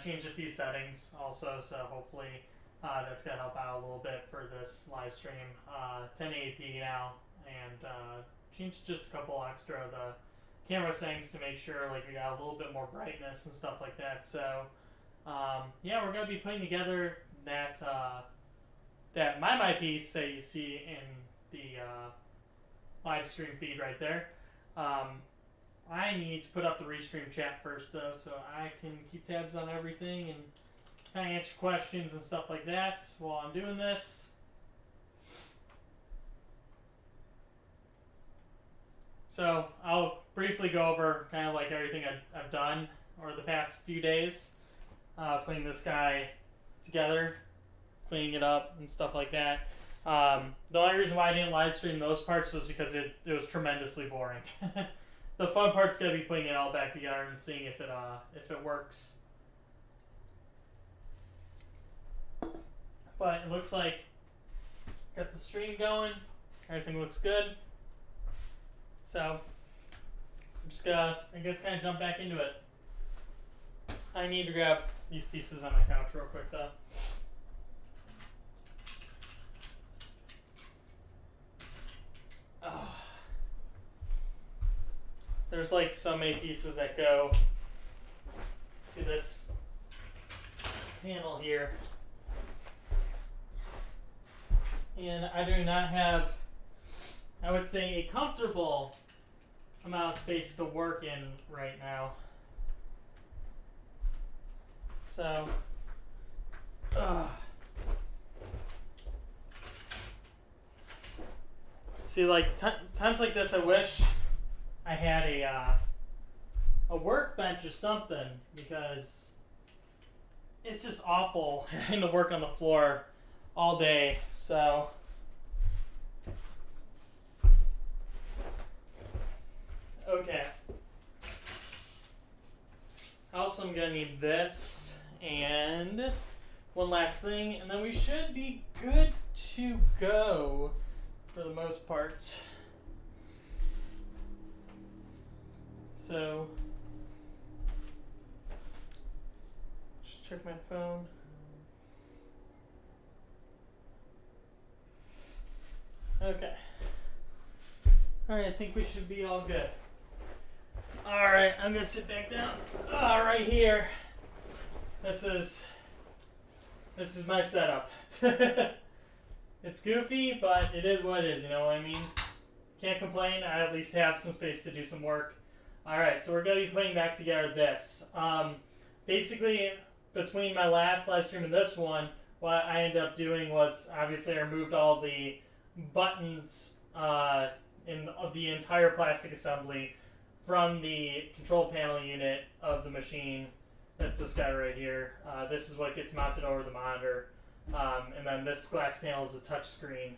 changed a few settings also, so hopefully that's going to help out a little bit for this live stream. 1080p now, and changed just a couple extra of the camera settings to make sure like we got a little bit more brightness and stuff like that. So yeah, we're going to be putting together that that MaiMai piece that you see in the live stream feed right there. I need to put up the restream chat first though, so I can keep tabs on everything and kind of answer questions and stuff like that while I'm doing this. So I'll briefly go over kind of like everything I've done over the past few days, putting this guy together, cleaning it up and stuff like that. The only reason why I didn't live stream those parts was because it was tremendously boring. The fun part's gonna be putting it all back together and seeing if it works. But it looks like got the stream going. Everything looks good. So I'm just gonna, I guess, kind of jump back into it. I need to grab these pieces on my couch real quick though. Oh. There's like so many pieces that go to this panel here. And I do not have, I would say, a comfortable amount of space to work in right now. So, see, like times like this, I wish I had a workbench or something, because it's just awful having to work on the floor all day. So okay. Also, I'm gonna need this and one last thing, and then we should be good to go for the most part. So just check my phone. Okay. Alright, I think we should be all good. Alright, I'm gonna sit back down. Right here. This is my setup. It's goofy, but it is what it is, you know what I mean? Can't complain, I at least have some space to do some work. Alright, so we're gonna be putting back together this. Basically, between my last live stream and this one, what I ended up doing was, obviously I removed all the buttons in the entire plastic assembly from the control panel unit of the machine. That's this guy right here. This is what gets mounted over the monitor. And then this glass panel is a touch screen.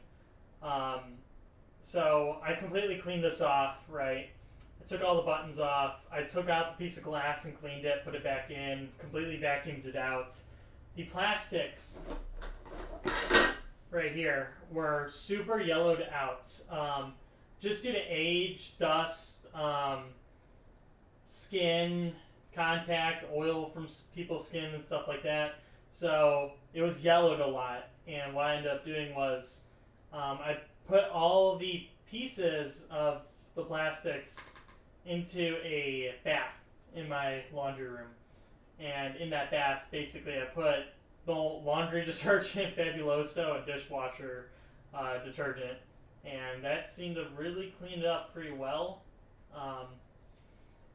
So I completely cleaned this off, right? I took all the buttons off. I took out the piece of glass and cleaned it, put it back in, completely vacuumed it out. The plastics right here were super yellowed out, just due to age, dust, skin contact, oil from people's skin and stuff like that. So it was yellowed a lot, and what I ended up doing was I put all the pieces of the plastics into a bath in my laundry room, and in that bath basically I put the laundry detergent, Fabuloso, and dishwasher detergent, and that seemed to really clean it up pretty well.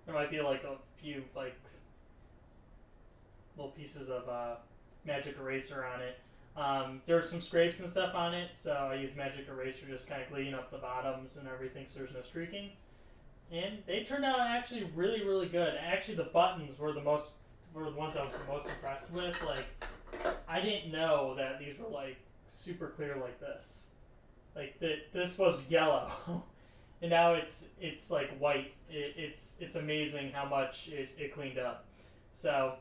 There might be like a few like little pieces of magic eraser on it. There were some scrapes and stuff on it, so I used magic eraser just kind of clean up the bottoms and everything so there's no streaking. And they turned out actually really, really good. Actually, the buttons were the ones I was the most impressed with. Like, I didn't know that these were like super clear like this. Like this was yellow, and now it's like white. It's amazing how much it cleaned up. So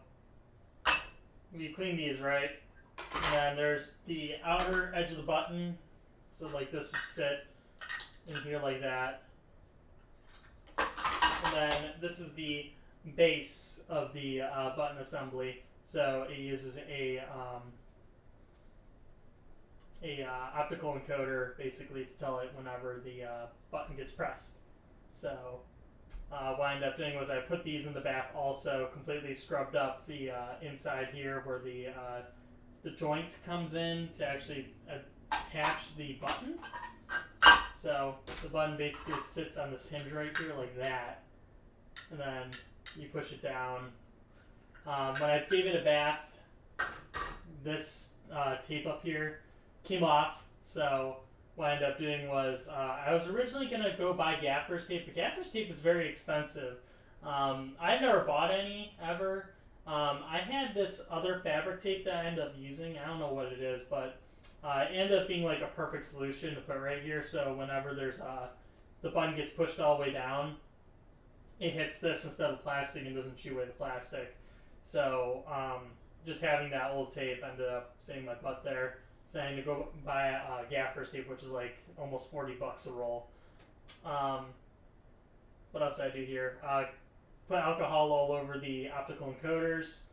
we clean these, right, and then there's the outer edge of the button. So like this would sit in here like that, and then this is the base of the button assembly. So it uses a optical encoder basically to tell it whenever the button gets pressed. So what I ended up doing was I put these in the bath also, completely scrubbed up the inside here where the joint comes in to actually attach the button. So the button basically sits on this hinge right here like that, and then you push it down. When I gave it a bath, this tape up here came off, so what I ended up doing was I was originally going to go buy gaffer's tape, but gaffer's tape is very expensive. I've never bought any ever. I had this other fabric tape that I ended up using. I don't know what it is, but it ended up being like a perfect solution to put right here. So whenever there's the button gets pushed all the way down, it hits this instead of plastic and doesn't chew away the plastic. So just having that old tape ended up saving my butt there. So I had to go buy a gaffer's tape, which is like almost $40 a roll. What else did I do here? Put alcohol all over the optical encoders,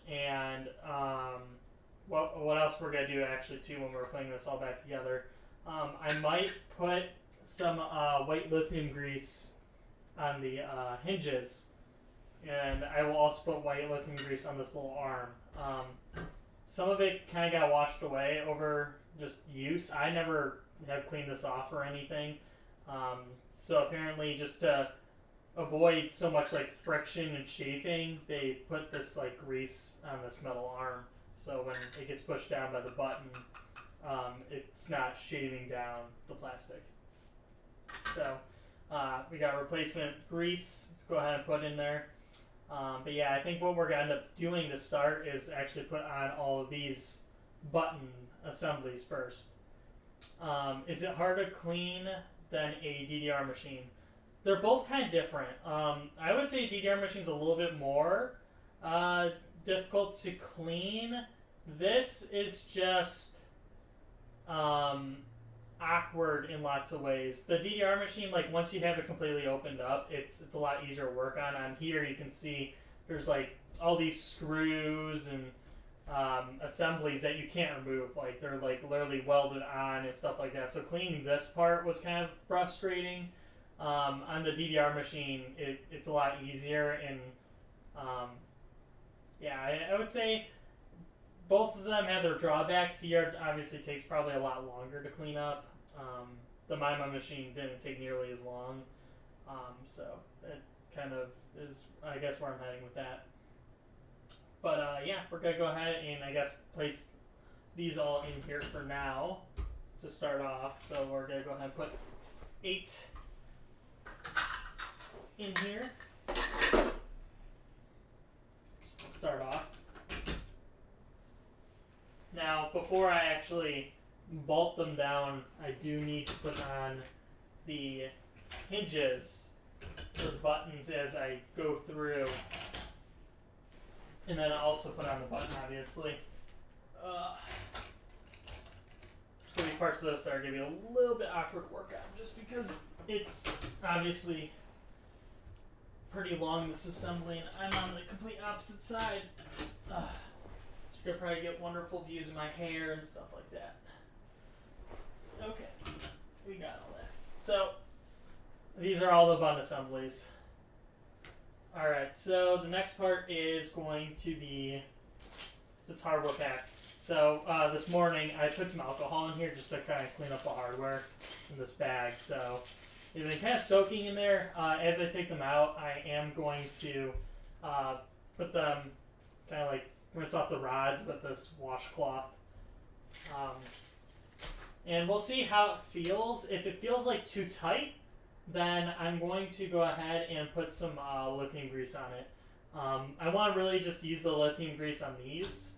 and what else we're gonna do actually too when we're putting this all back together. I might put some white lithium grease on the hinges, and I will also put white lithium grease on this little arm. Some of it kind of got washed away over just use. I never have cleaned this off or anything. So apparently just to avoid so much like friction and chafing, they put this like grease on this metal arm. So when it gets pushed down by the button, it's not shaving down the plastic. So we got replacement grease. Let's go ahead and put in there. But yeah, I think what we're going to end up doing to start is actually put on all of these button assemblies first. Is it harder to clean than a DDR machine? They're both kind of different. I would say a DDR machine is a little bit more difficult to clean. This is just awkward in lots of ways. The DDR machine, like once you have it completely opened up, it's a lot easier to work on. On here you can see there's like all these screws and assemblies that you can't remove. Like they're like literally welded on and stuff like that. So cleaning this part was kind of frustrating. On the DDR machine, it's a lot easier, and yeah, I would say both of them have their drawbacks. DDR obviously takes probably a lot longer to clean up. The MaiMai machine didn't take nearly as long, so that kind of is, I guess, where I'm heading with that. But yeah, we're gonna go ahead and I guess place these all in here for now to start off. So we're gonna go ahead and put 8 in here. Just to start off. Now, before I actually bolt them down, I do need to put on the hinges or buttons as I go through, and then I'll also put on the button, obviously. There's going to be parts of this that are going to be a little bit awkward to work on, just because it's obviously pretty long, this assembly, and I'm on the complete opposite side. So you're going to probably get wonderful views of my hair and stuff like that. Okay, we got all that. So, these are all the button assemblies. Alright, so the next part is going to be this hardware pack. So, this morning I put some alcohol in here just to kind of clean up the hardware in this bag. So, they've been kind of soaking in there. As I take them out, I am going to put them, kind of like rinse off the rods with this washcloth. And we'll see how it feels. If it feels like too tight, then I'm going to go ahead and put some lithium grease on it. I want to really just use the lithium grease on these.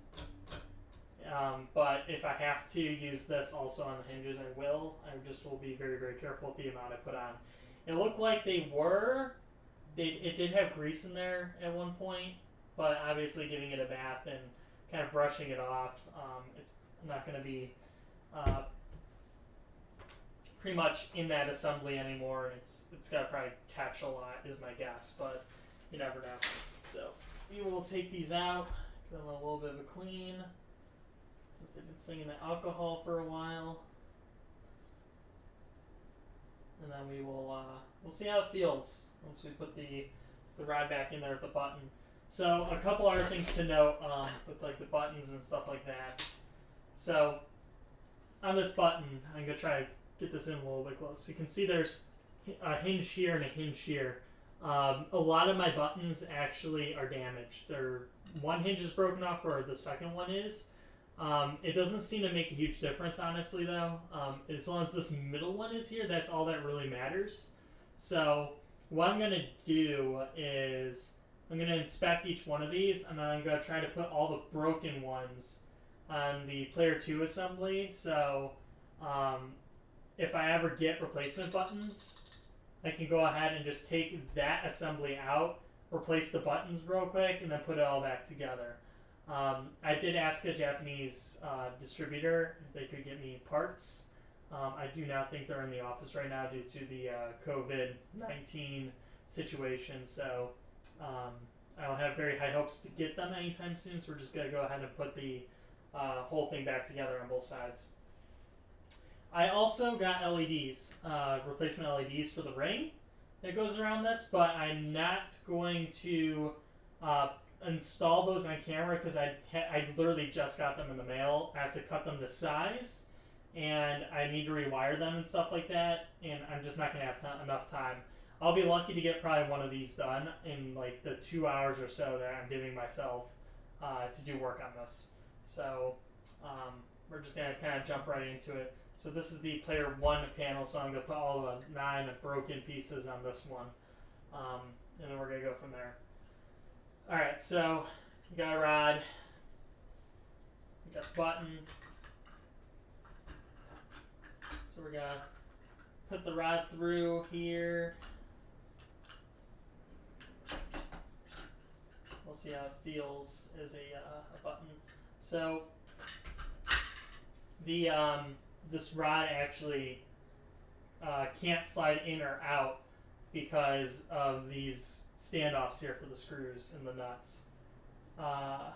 But if I have to use this also on the hinges, I will. I just will be very, very careful with the amount I put on. It looked like it did have grease in there at one point, but obviously giving it a bath and kind of brushing it off, it's not going to be pretty much in that assembly anymore, and it's got to probably catch a lot is my guess, but you never know. So we will take these out, them a little bit of a clean since they've been slinging the alcohol for a while. And then we will we'll see how it feels once we put the rod back in there with the button. So a couple other things to note with like the buttons and stuff like that. So on this button, I'm gonna try to get this in a little bit close. So you can see there's a hinge here and a hinge here. A lot of my buttons actually are damaged. One hinge is broken off where the second one is. It doesn't seem to make a huge difference, honestly, though. As long as this middle one is here, that's all that really matters. So what I'm going to do is I'm going to inspect each one of these, and then I'm going to try to put all the broken ones on the Player 2 assembly. So if I ever get replacement buttons, I can go ahead and just take that assembly out, replace the buttons real quick, and then put it all back together. I did ask a Japanese distributor if they could get me parts. I do not think they're in the office right now due to the COVID-19 situation, so I don't have very high hopes to get them anytime soon, so we're just going to go ahead and put the whole thing back together on both sides. I also got LEDs, replacement LEDs for the ring that goes around this, but I'm not going to install those on camera because I literally just got them in the mail. I have to cut them to size, and I need to rewire them and stuff like that, and I'm just not going to have enough time. I'll be lucky to get probably one of these done in like the 2 hours or so that I'm giving myself to do work on this. So we're just going to kind of jump right into it. So this is the Player 1 panel, so I'm going to put all the 9 broken pieces on this one, and then we're going to go from there. Alright, so we got a rod, we got a button, so we're going to put the rod through here. We'll see how it feels as a button. So the this rod actually can't slide in or out because of these standoffs here for the screws and the nuts. I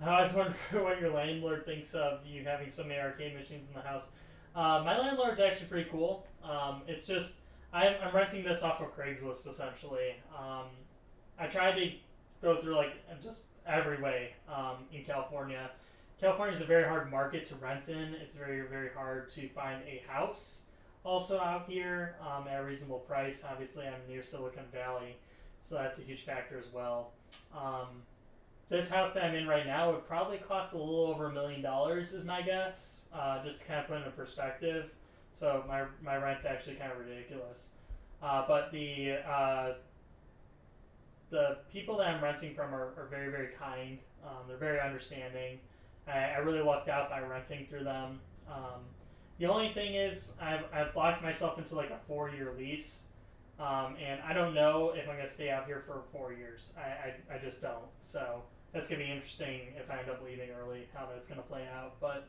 always wonder what your landlord thinks of you having so many arcade machines in the house. My landlord's actually pretty cool. It's just I'm renting this off of Craigslist essentially. I tried to go through like just every way in California. California is a very hard market to rent in. It's very, very hard to find a house also out here at a reasonable price. Obviously, I'm near Silicon Valley, so that's a huge factor as well. This house that I'm in right now would probably cost a little over $1 million is my guess, just to kind of put it in perspective. So my rent's actually kind of ridiculous. But the people that I'm renting from are very, very kind. They're very understanding. I really lucked out by renting through them. The only thing is I've blocked myself into like a 4-year lease, and I don't know if I'm going to stay out here for 4 years. I just don't. So that's going to be interesting if I end up leaving early, how that's going to play out. But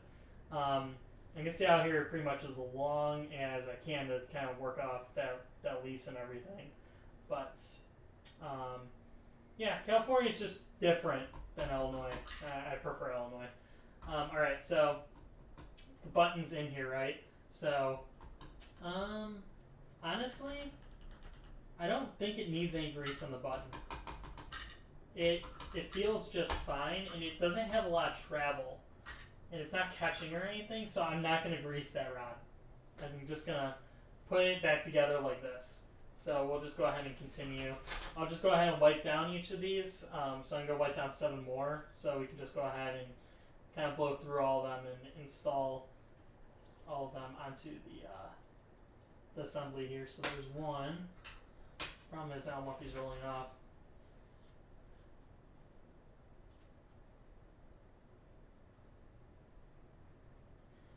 I'm going to stay out here pretty much as long as I can to kind of work off that lease and everything. But yeah, California is just different than Illinois. I prefer Illinois. Alright, so the button's in here, right? So, honestly, I don't think it needs any grease on the button. It feels just fine, and it doesn't have a lot of travel. And it's not catching or anything, so I'm not going to grease that rod. I'm just going to put it back together like this. So we'll just go ahead and continue. I'll just go ahead and wipe down each of these. So I'm going to wipe down 7 more, so we can just go ahead and kind of blow through all of them and install all of them onto the assembly here. So there's one. Problem is I don't want these rolling off.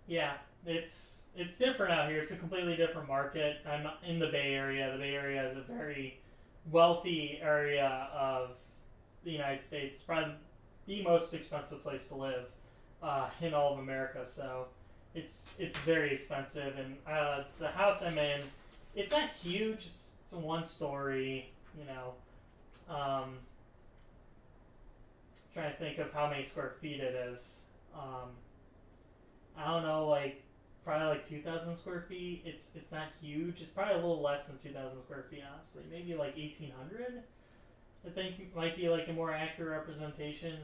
Yeah, it's different out here. It's a completely different market. I'm in the Bay Area. The Bay Area is a very wealthy area of the United States. It's probably the most expensive place to live in all of America. So it's very expensive. And the house I'm in, it's not huge. It's a 1-story, trying to think of how many square feet it is. I don't know, like probably like 2,000 square feet. It's not huge. It's probably a little less than 2,000 square feet, honestly. Maybe like 1,800. I think might be like a more accurate representation.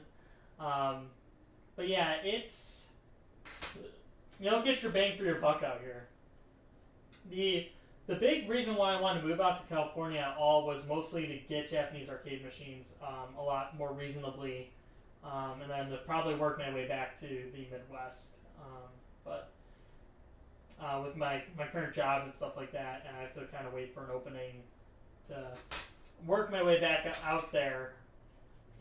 But yeah, it's, you don't get your bang for your buck out here. The big reason why I wanted to move out to California at all was mostly to get Japanese arcade machines a lot more reasonably, and then to probably work my way back to the Midwest. But with my current job and stuff like that, and I have to kind of wait for an opening to work my way back out there,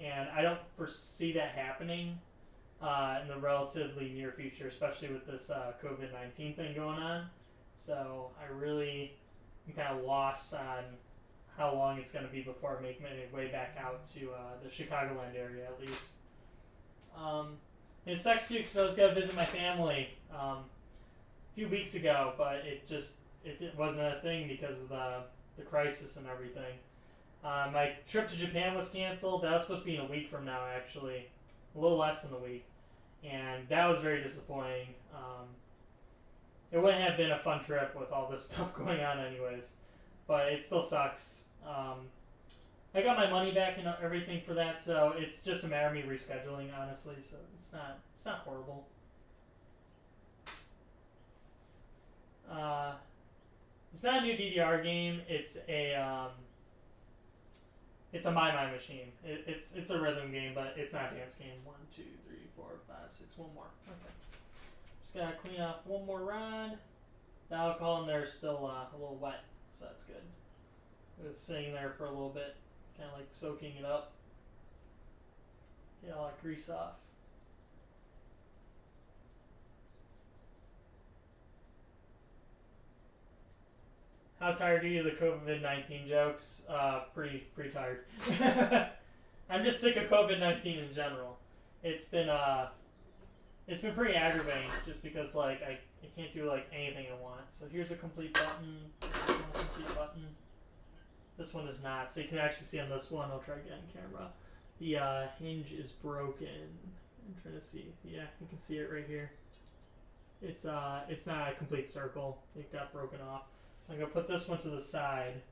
and I don't foresee that happening in the relatively near future, especially with this COVID-19 thing going on. So I really am kind of lost on how long it's going to be before I make my way back out to the Chicagoland area, at least. It sucks too because I was going to visit my family a few weeks ago, but it wasn't a thing because of the crisis and everything. My trip to Japan was canceled. That was supposed to be in a week from now, actually, a little less than a week, and that was very disappointing. It wouldn't have been a fun trip with all this stuff going on anyways, but it still sucks. I got my money back and everything for that, so it's just a matter of me rescheduling, honestly, so it's not horrible. It's not a new DDR game, it's a MaiMai machine. It's a rhythm game, but it's not a dance game. 1, 2, 3, 4, 5, 6, one more. Okay. Just gotta clean off one more rod. The alcohol in there is still a little wet, so that's good. It was sitting there for a little bit, kind of like soaking it up. Get all that grease off. How tired are you of the COVID-19 jokes? Pretty tired. I'm just sick of COVID-19 in general. It's been pretty aggravating just because like I can't do like anything I want. So here's a complete button. Complete button. This one is not. So you can actually see on this one. I'll try again camera. The hinge is broken. I'm trying to see. Yeah, you can see it right here. It's not a complete circle. It got broken off. So I'm gonna put this one to the side.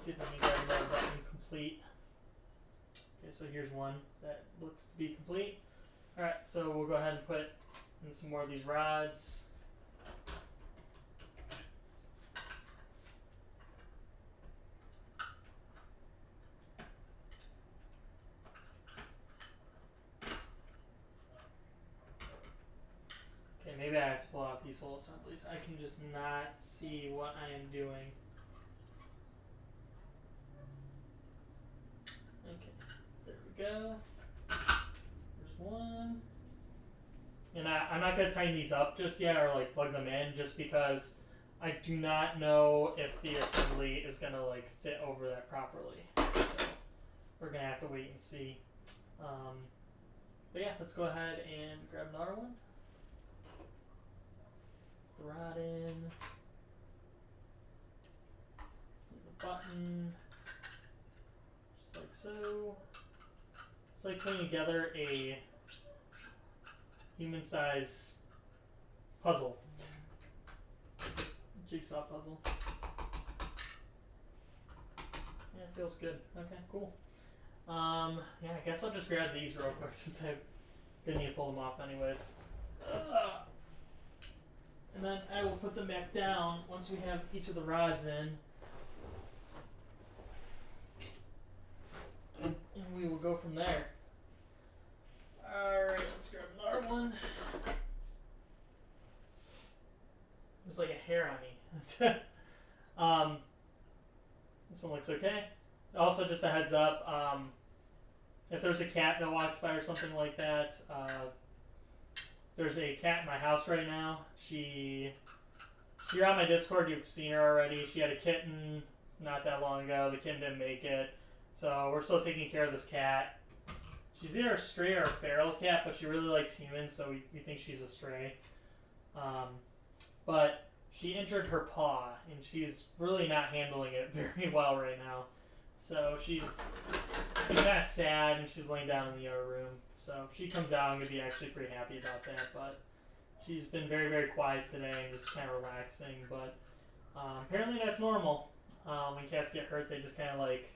See if I can grab another button complete. Okay, so here's one that looks to be complete. Alright, so we'll go ahead and put in some more of these rods. Okay, maybe I have to pull out these whole assemblies. I can just not see what I am doing. Okay, there we go. There's one. And I'm not going to tighten these up just yet or like plug them in just because I do not know if the assembly is going to like fit over that properly. So we're going to have to wait and see. But yeah, let's go ahead and grab another one. The rod in. The button. Just like so. It's like putting together a human-size puzzle. Jigsaw puzzle. Yeah, it feels good. Okay, cool. Yeah, I guess I'll just grab these real quick since I didn't need to pull them off anyways. And then I will put them back down once we have each of the rods in. And we will go from there. Alright, let's grab another one. There's like a hair on me. This one looks okay. Also, just a heads up, if there's a cat that walks by or something like that, there's a cat in my house right now. If you're on my Discord, you've seen her already. She had a kitten not that long ago. The kitten didn't make it. So we're still taking care of this cat. She's either a stray or a feral cat, but she really likes humans, so we think she's a stray. But she injured her paw, and she's really not handling it very well right now. So she's kind of sad and she's laying down in the other room. So if she comes out, I'm going to be actually pretty happy about that. But she's been very, very quiet today and just kind of relaxing. But apparently that's normal. When cats get hurt, they just kind of like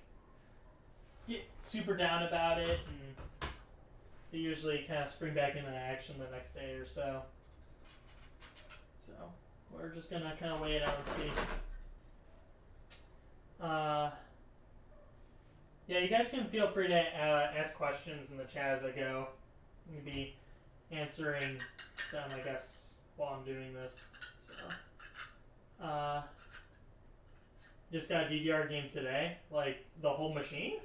get super down about it. And they usually kind of spring back into action the next day or so. So we're just going to kind of wait it out and see. Yeah, you guys can feel free to ask questions in the chat as I go. I'm going to be answering them, I guess, while I'm doing this. So, just got a DDR game today, like the whole machine.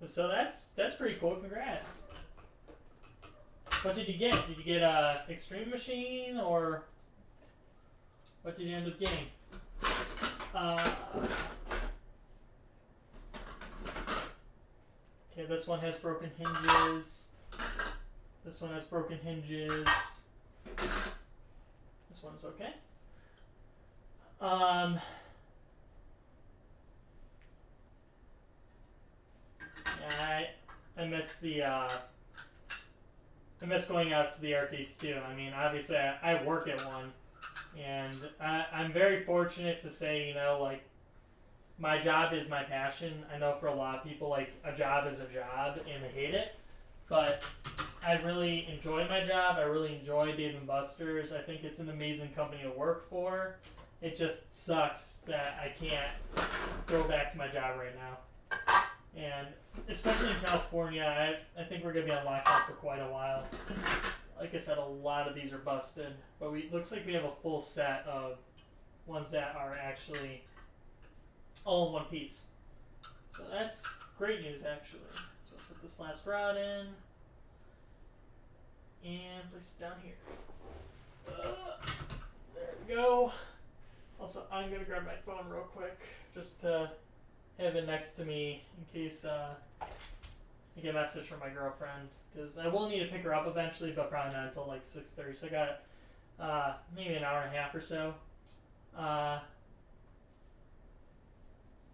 So that's pretty cool. Congrats. What did you get? Did you get a extreme machine or what did you end up getting? Okay, this one has broken hinges. This one has broken hinges. This one's okay. Yeah, I miss the I miss going out to the arcades too. I mean, obviously I work at one, and I'm very fortunate to say, you know, like, my job is my passion. I know for a lot of people, like, a job is a job and they hate it, but I really enjoy my job. I really enjoy Dave & Buster's. I think it's an amazing company to work for. It just sucks that I can't go back to my job right now. And especially in California, I think we're going to be on lockdown for quite a while. Like I said, a lot of these are busted, but looks like we have a full set of ones that are actually all in one piece. So that's great news, actually. So put this last rod in and place it down here. There we go. Also, I'm going to grab my phone real quick just to have it next to me in case I get a message from my girlfriend, because I will need to pick her up eventually, but probably not until like 6:30. So I got maybe an hour and a half or so.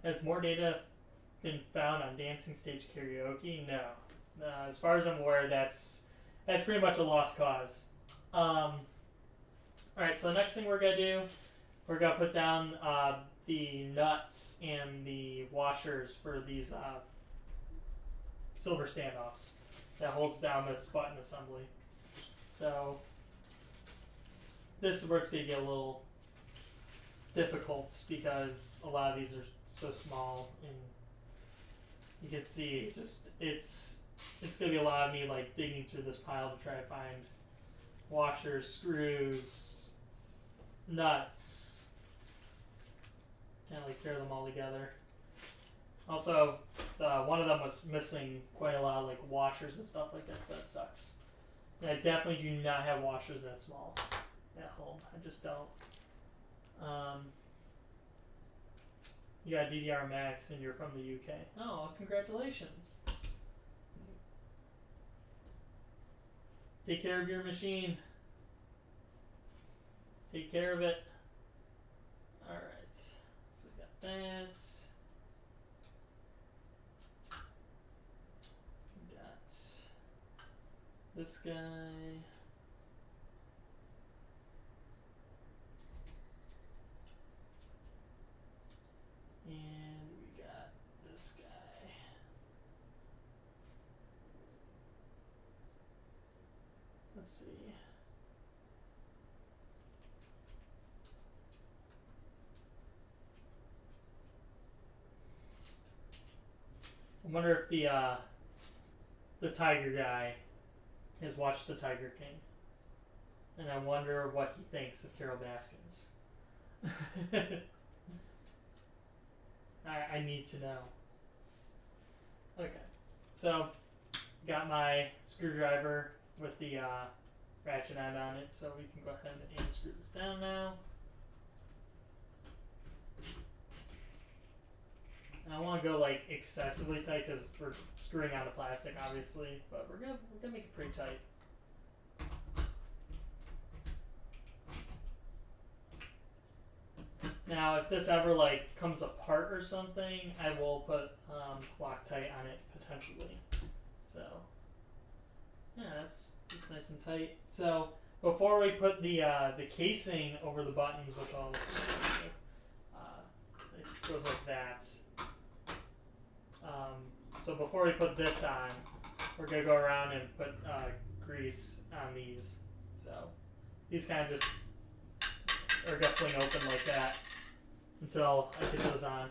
Has more data been found on Dancing Stage Karaoke? No. As far as I'm aware, that's pretty much a lost cause. Alright, so the next thing we're going to do, we're going to put down the nuts and the washers for these silver standoffs that holds down this button assembly. So this is where it's going to get a little difficult because a lot of these are so small, and you can see it's going to be a lot of me like digging through this pile to try to find washers, screws, nuts, kind of like pair them all together. Also, one of them was missing quite a lot of like washers and stuff like that, so that sucks. And I definitely do not have washers that small at home. I just don't. You got DDR Max and you're from the UK. Oh, congratulations. Take care of your machine. Take care of it. Alright, so we got that. We got this guy. And we got this guy. Let's see. I wonder if the Tiger guy has watched the Tiger King. And I wonder what he thinks of Carol Baskins. I need to know. Okay, so got my screwdriver with the ratchet end on it, so we can go ahead and screw this down now. And I want to go like excessively tight because we're screwing out the plastic, obviously, but we're gonna make it pretty tight. Now, if this ever like comes apart or something, I will put Loctite on it potentially. So yeah, that's nice and tight. So before we put the casing over the buttons, which I'll it goes like that. So before we put this on, we're gonna go around and put grease on these. So these kind of just are definitely open like that until I get those on.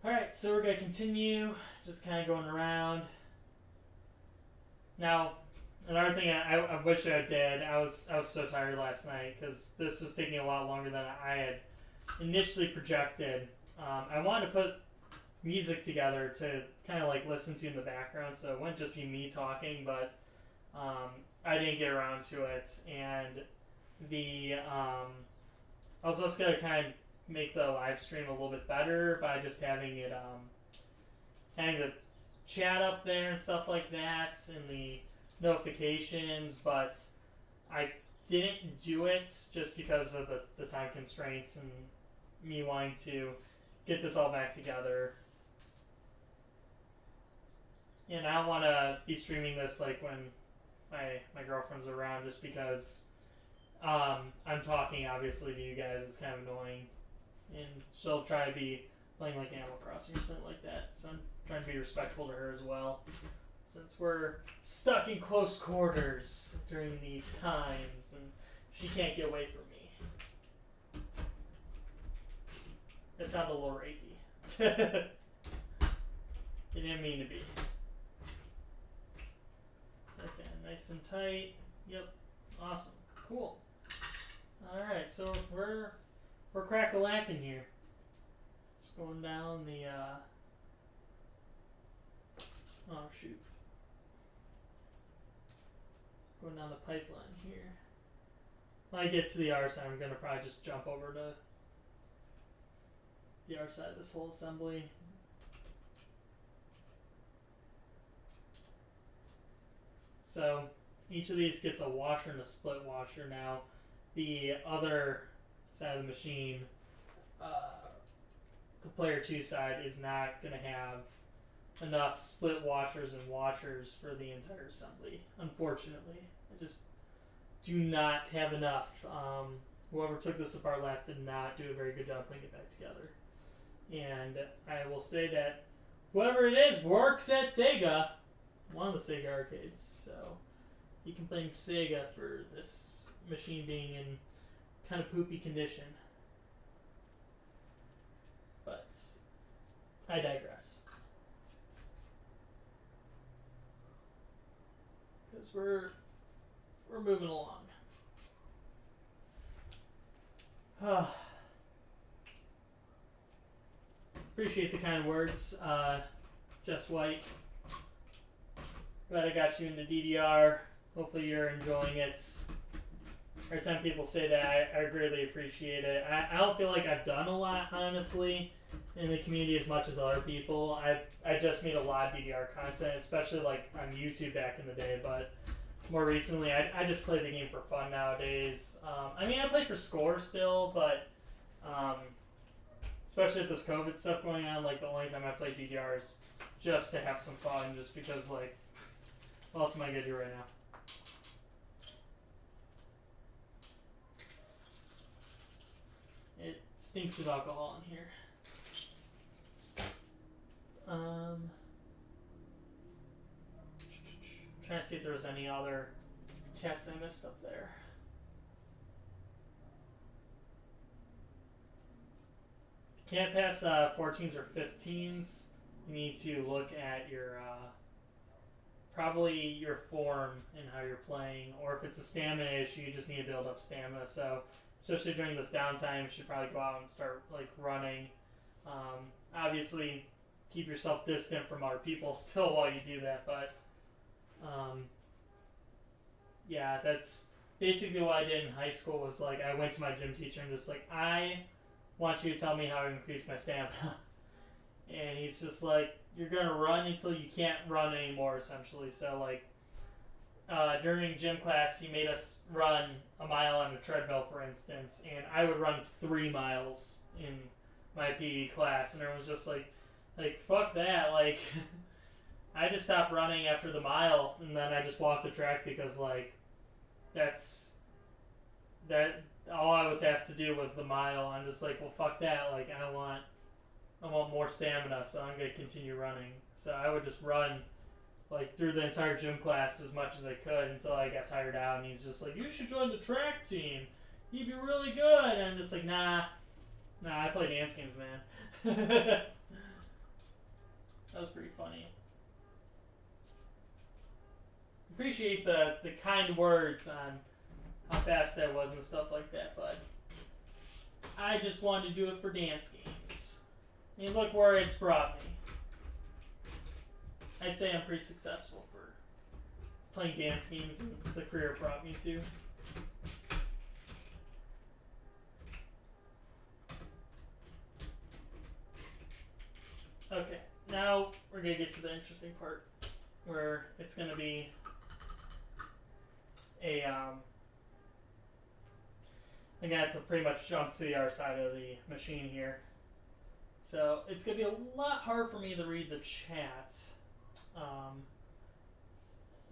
Alright, so we're going to continue just kind of going around. Now, another thing I wish I did, I was so tired last night because this was taking a lot longer than I had initially projected. I wanted to put music together to kind of like listen to in the background, so it wouldn't just be me talking, but I didn't get around to it. And I was also going to kind of make the live stream a little bit better by just having it having the chat up there and stuff like that and the notifications, but I didn't do it just because of the time constraints and me wanting to get this all back together. And I don't want to be streaming this like when my girlfriend's around, just because I'm talking obviously to you guys. It's kind of annoying, and she'll try to be playing like Animal Crossing or something like that, so I'm trying to be respectful to her as well, since we're stuck in close quarters during these times and she can't get away from me. It sounded a little rapey. It didn't mean to be. Okay, nice and tight. Yep, awesome, cool. Alright, so we're crack-a-lacking here. Just going down the, oh shoot. Going down the pipeline here. When I get to the R side, I'm going to probably just jump over to the R side of this whole assembly. So each of these gets a washer and a split washer. Now, the other side of the machine, the player 2 side, is not going to have enough split washers and washers for the entire assembly, unfortunately. I just do not have enough. Whoever took this apart last did not do a very good job putting it back together. And I will say that whoever it is works at Sega, one of the Sega arcades, so you can blame Sega for this machine being in kind of poopy condition. But I digress. Because we're moving along. Appreciate the kind words, Jess White. Glad I got you into DDR. Hopefully you're enjoying it. Every time people say that, I greatly appreciate it. I don't feel like I've done a lot, honestly, in the community as much as other people. I just made a lot of DDR content, especially like on YouTube back in the day, but more recently I just play the game for fun nowadays. I mean, I play for score still, but especially with this COVID stuff going on, like the only time I play DDR is just to have some fun, just because like, what else am I gonna do right now? It stinks of alcohol in here. Trying to see if there was any other chats I missed up there. If you can't pass 14s or 15s, you need to look at your probably your form and how you're playing, or if it's a stamina issue, you just need to build up stamina. So especially during this downtime, you should probably go out and start like running. Obviously, keep yourself distant from other people still while you do that, but yeah, that's basically what I did in high school. Was like, I went to my gym teacher and just like, I want you to tell me how to increase my stamina. And he's just like, you're gonna run until you can't run anymore, essentially. So like, during gym class, he made us run a mile on a treadmill, for instance, and I would run 3 miles in my PE class, and it was just like fuck that, like. I just stopped running after the mile, and then I just walked the track because that all I was asked to do was the mile. I'm just like, well, fuck that, like I want more stamina, so I'm gonna continue running. So I would just run like through the entire gym class as much as I could until I got tired out, and he's just like, you should join the track team, you'd be really good. And I'm just like, nah, I play dance games, man. That was pretty funny. Appreciate the kind words on how fast I was and stuff like that, but I just wanted to do it for dance games. And look where it's brought me. I'd say I'm pretty successful for playing dance games and the career it brought me to. Okay, now we're going to get to the interesting part where it's going to be I'm gonna have to pretty much jump to the other side of the machine here. So it's gonna be a lot hard for me to read the chat.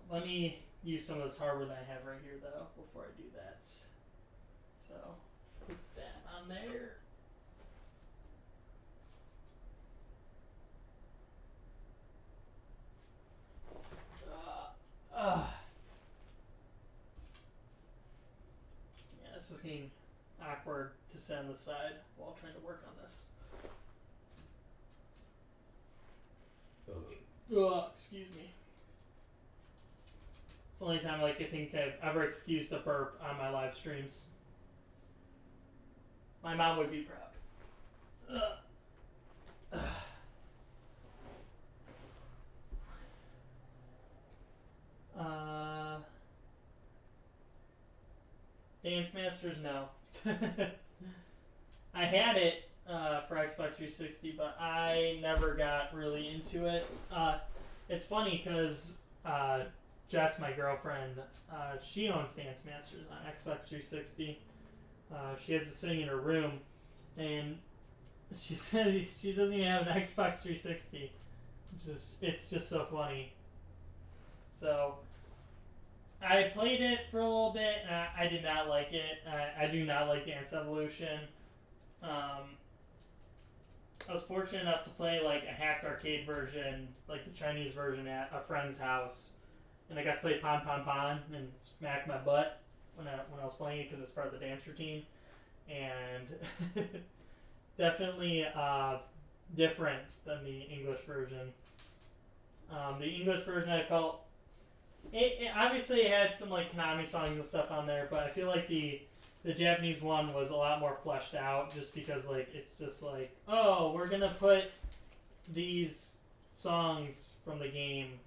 Let me use some of this hardware that I have right here though before I do that. So put that on there. This is getting awkward to sit on the side while trying to work on this. Excuse me. It's the only time I think I've ever excused a burp on my live streams. My mom would be proud. Dance Masters, no. I had it for Xbox 360, but I never got really into it. It's funny because Jess, my girlfriend, she owns Dance Masters on Xbox 360. She has it sitting in her room, and she said she doesn't even have an Xbox 360. It's just so funny. So I played it for a little bit, and I did not like it. I do not like Dance Evolution. I was fortunate enough to play like a hacked arcade version, like the Chinese version, at a friend's house, and I got to play Pon Pon Pon and smack my butt when I was playing it because it's part of the dance routine, and definitely different than the English version. The English version, I felt it obviously had some like Konami songs and stuff on there, but I feel like the Japanese one was a lot more fleshed out, just because like it's just like, oh, we're gonna put these songs from the game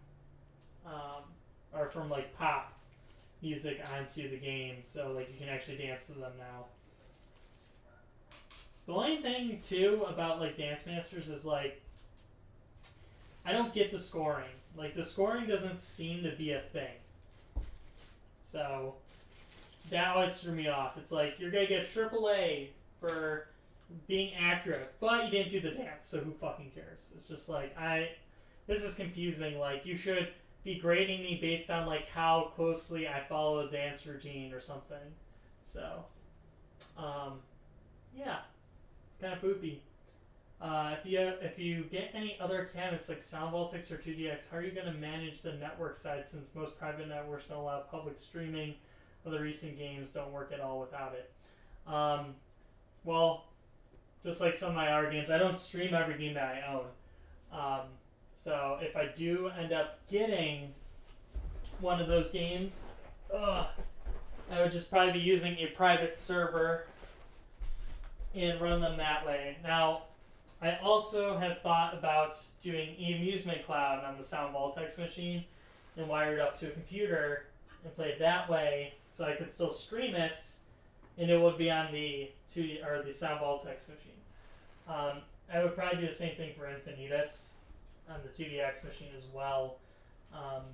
or from like pop music onto the game, so like you can actually dance to them now. The only thing too about like Dance Masters is like I don't get the scoring. Like the scoring doesn't seem to be a thing. So that always threw me off. It's like you're gonna get AAA for being accurate, but you didn't do the dance, so who fucking cares? It's just like this is confusing. Like you should be grading me based on like how closely I follow the dance routine or something. So, yeah, kind of poopy. If you get any other cabinets like SoundVoltix or 2DX, how are you going to manage the network side since most private networks don't allow public streaming of the recent games, don't work at all without it? Well, just like some of my R games, I don't stream every game that I own. So if I do end up getting one of those games, I would just probably be using a private server and run them that way. Now, I also have thought about doing eAmusement Cloud on the SoundVoltix machine and wire it up to a computer and play it that way, so I could still stream it, and it would be on the the SoundVoltix machine. I would probably do the same thing for Infinitus on the 2DX machine as well,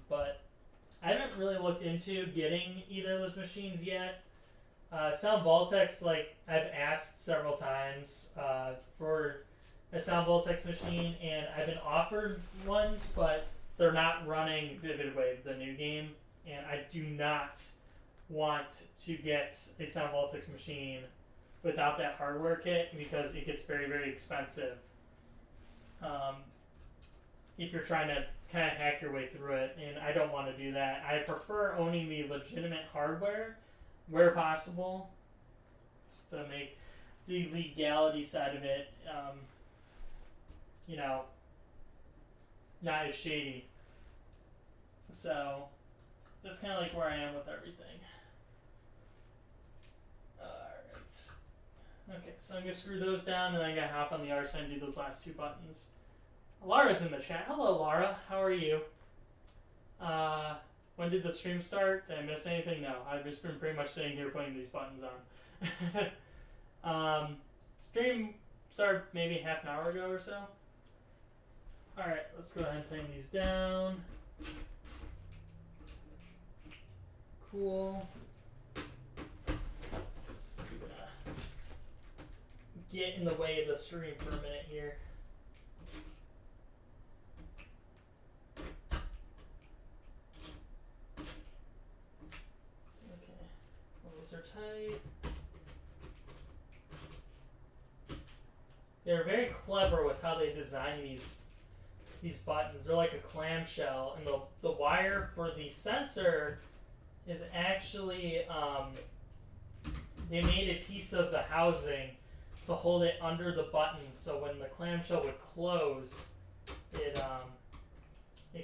but I haven't really looked into getting either of those machines yet. Sound Voltex, like I've asked several times for a Sound Voltex machine, and I've been offered ones, but they're not running Vivid Wave, the new game, and I do not want to get a Sound Voltex machine without that hardware kit because it gets very, very expensive. If you're trying to kind of hack your way through it, and I don't want to do that. I prefer owning the legitimate hardware where possible to make the legality side of it, not as shady. So that's kind of like where I am with everything. Alright. Okay, so I'm going to screw those down, and then I'm going to hop on the other side and do those last two buttons. Lara's in the chat. Hello, Lara. How are you? When did the stream start? Did I miss anything? No. I've just been pretty much sitting here putting these buttons on. Stream started maybe half an hour ago or so. Alright, let's go ahead and tighten these down. Cool. Get in the way of the stream for a minute here. Okay, those are tight. They're very clever with how they design these buttons. They're like a clamshell, and the wire for the sensor is actually they made a piece of the housing to hold it under the button, so when the clamshell would close, it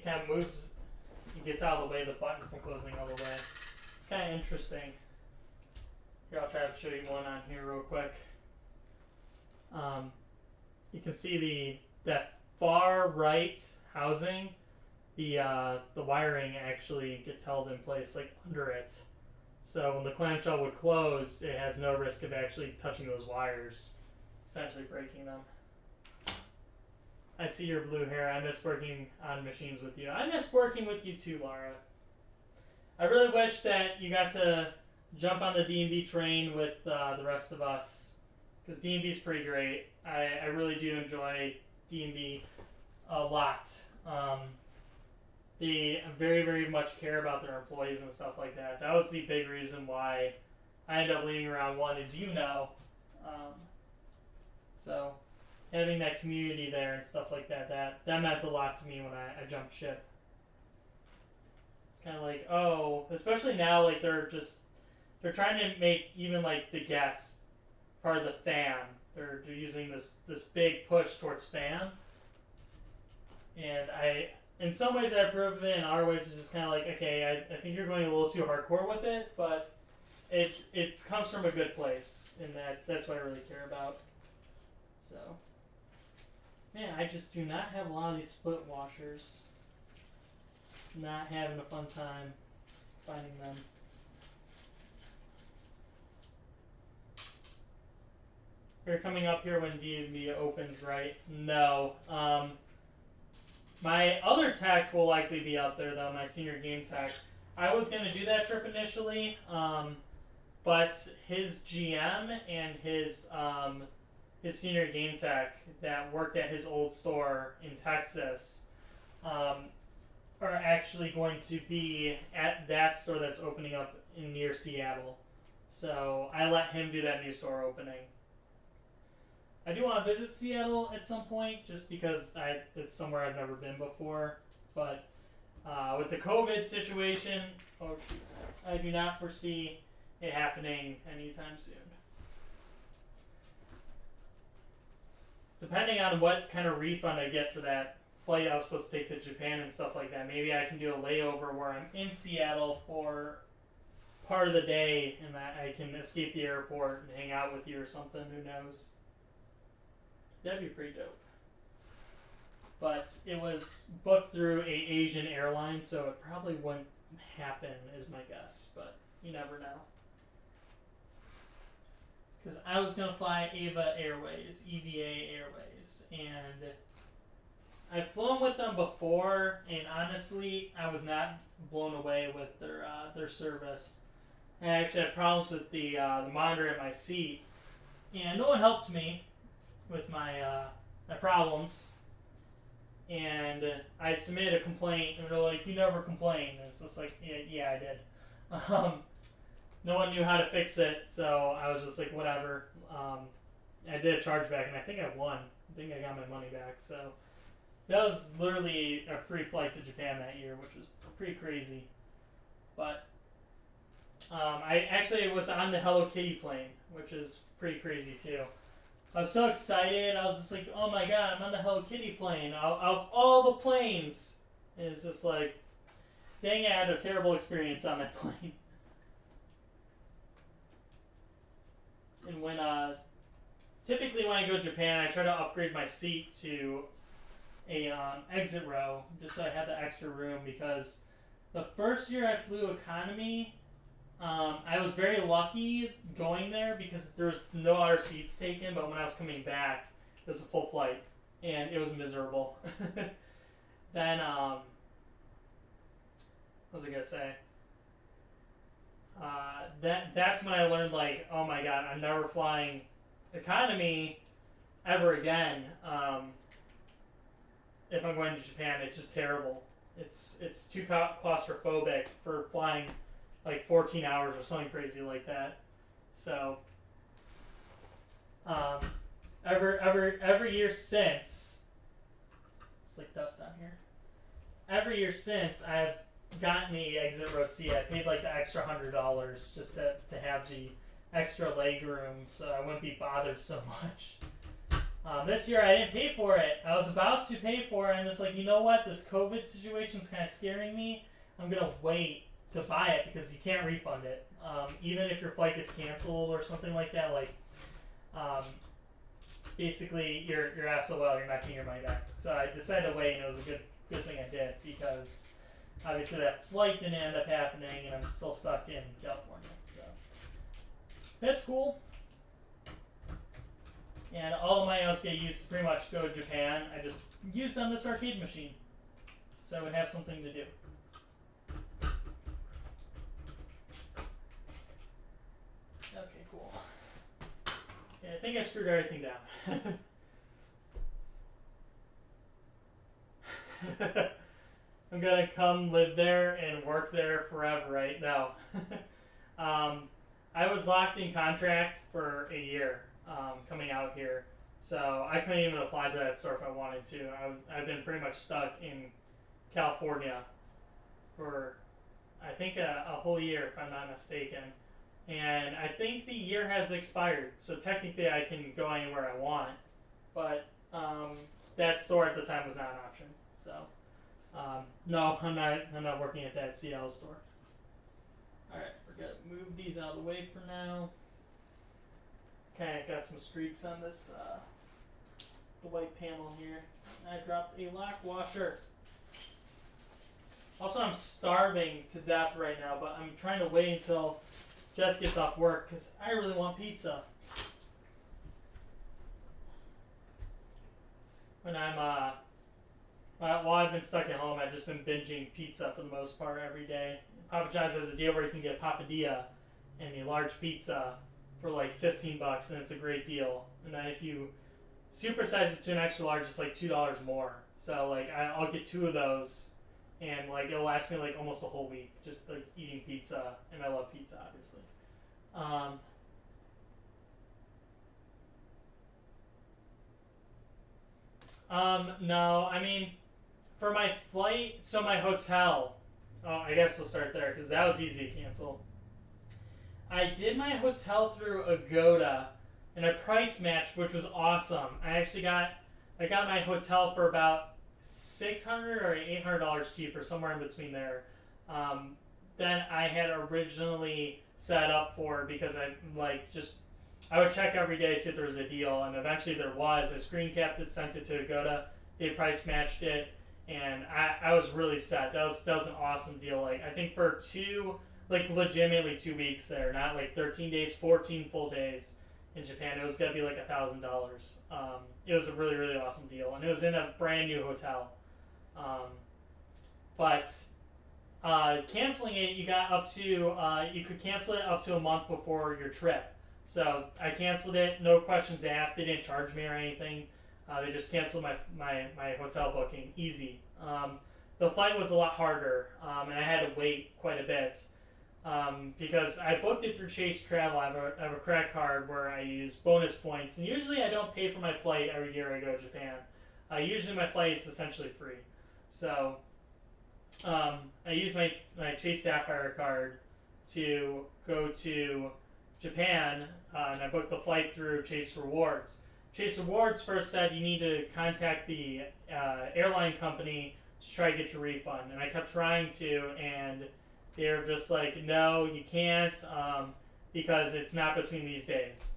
kind of moves, it gets out of the way of the button from closing all the way. It's kind of interesting. Here, I'll try to show you one on here real quick. You can see that far right housing, the wiring actually gets held in place like under it. So when the clamshell would close, it has no risk of actually touching those wires, essentially breaking them. I see your blue hair. I miss working on machines with you. I miss working with you too, Lara. I really wish that you got to jump on the D&B train with the rest of us, because D&B is pretty great. I really do enjoy D&B a lot. They very, very much care about their employees and stuff like that. That was the big reason why I ended up leaving round one, as you know. So having that community there and stuff like that meant a lot to me when I jumped ship. It's kind of like, oh, especially now, like they're trying to make even like the guests part of the fan. They're using this big push towards fan, and in some ways I approve of it, in other ways it's just kind of like, okay, I think you're going a little too hardcore with it, but it comes from a good place, and that's what I really care about. So, man, I just do not have a lot of these split washers. Not having a fun time finding them. You're coming up here when D&B opens, right? No. My other tech will likely be up there, though, my senior game tech. I was going to do that trip initially, but his GM and his senior game tech that worked at his old store in Texas are actually going to be at that store that's opening up near Seattle. So I let him do that new store opening. I do want to visit Seattle at some point, just because it's somewhere I've never been before. But with the COVID situation, I do not foresee it happening anytime soon. Depending on what kind of refund I get for that flight I was supposed to take to Japan and stuff like that, maybe I can do a layover where I'm in Seattle for part of the day and that I can escape the airport and hang out with you or something. Who knows? That'd be pretty dope. But it was booked through a Asian airline, so it probably wouldn't happen, is my guess. But you never know. Because I was going to fly EVA Airways, EVA Airways, and I've flown with them before, and honestly, I was not blown away with their service. And I actually had problems with the monitor in my seat, and no one helped me with my problems. And I submitted a complaint, and they're like, "You never complained." And it's just like, yeah, I did. No one knew how to fix it, so I was just like, whatever. I did a chargeback, and I think I won. I think I got my money back. So that was literally a free flight to Japan that year, which was pretty crazy. But I actually was on the Hello Kitty plane, which is pretty crazy too. I was so excited. I was just like, oh my god, I'm on the Hello Kitty plane. Out of all the planes. And it's just like, dang it, I had a terrible experience on that plane. And when, typically when I go to Japan, I try to upgrade my seat to a exit row, just so I had the extra room, because the first year I flew economy, I was very lucky going there because there was no other seats taken, but when I was coming back, it was a full flight, and it was miserable. Then, what was I going to say? That's when I learned, like, oh my god, I'm never flying economy ever again. If I'm going to Japan, it's just terrible. It's too claustrophobic for flying like 14 hours or something crazy like that. So every year since, it's like dust down here. Every year since I've gotten the exit row seat, I paid like the extra $100 just to have the extra leg room, so I wouldn't be bothered so much. This year I didn't pay for it. I was about to pay for it, and just like, you know what, this COVID situation is kind of scaring me. I'm gonna wait to buy it because you can't refund it. Even if your flight gets canceled or something like that, like basically you're SOL, you're not getting your money back. So I decided to wait, and it was a good thing I did, because obviously that flight didn't end up happening, and I'm still stuck in California. So that's cool. And all of my else get used to pretty much go to Japan. I just used on this arcade machine, so I would have something to do. Okay, cool. Yeah, I think I screwed everything down. I'm gonna come live there and work there forever, right? No. I was locked in contract for a year coming out here, so I couldn't even apply to that store if I wanted to. I've been pretty much stuck in California for I think a whole year, if I'm not mistaken. And I think the year has expired, so technically I can go anywhere I want, but that store at the time was not an option. So no, I'm not working at that Seattle store. All right, we're gonna move these out of the way for now. Okay, got some streaks on this the white panel here. I dropped a lock washer. Also, I'm starving to death right now, but I'm trying to wait until Jess gets off work because I really want pizza. When I'm while I've been stuck at home, I've just been binging pizza for the most part every day. Papa John's has a deal where you can get papadilla and a large pizza for like $15, and it's a great deal. And then if you supersize it to an extra large, it's like $2 more. So like I'll get 2 of those, and like it'll last me like almost a whole week just like eating pizza. And I love pizza, obviously. No, I mean, for my flight, so my hotel. Oh, I guess we'll start there because that was easy to cancel. I did my hotel through Agoda, and I price matched, which was awesome. I got my hotel for about $600 or $800 cheaper, somewhere in between there, than I had originally set up for, because I would check every day, see if there was a deal, and eventually there was. I screen capped it, sent it to Agoda, they price matched it, and I was really set. That was an awesome deal. Like, I think for legitimately 2 weeks there, not like 13 days, 14 full days in Japan. It was gonna be like $1,000. It was a really, really awesome deal, and it was in a brand new hotel. But canceling it, you got up to you could cancel it up to a month before your trip. So I canceled it, no questions asked. They didn't charge me or anything. They just canceled my hotel booking, easy. The flight was a lot harder, and I had to wait quite a bit because I booked it through Chase Travel. I have a credit card where I use bonus points, and usually I don't pay for my flight every year I go to Japan. Usually my flight is essentially free. So I use my Chase Sapphire card to go to Japan, and I booked the flight through Chase Rewards. Chase Rewards first said you need to contact the airline company to try to get your refund, and I kept trying to, and they're just like, no, you can't, because it's not between these days.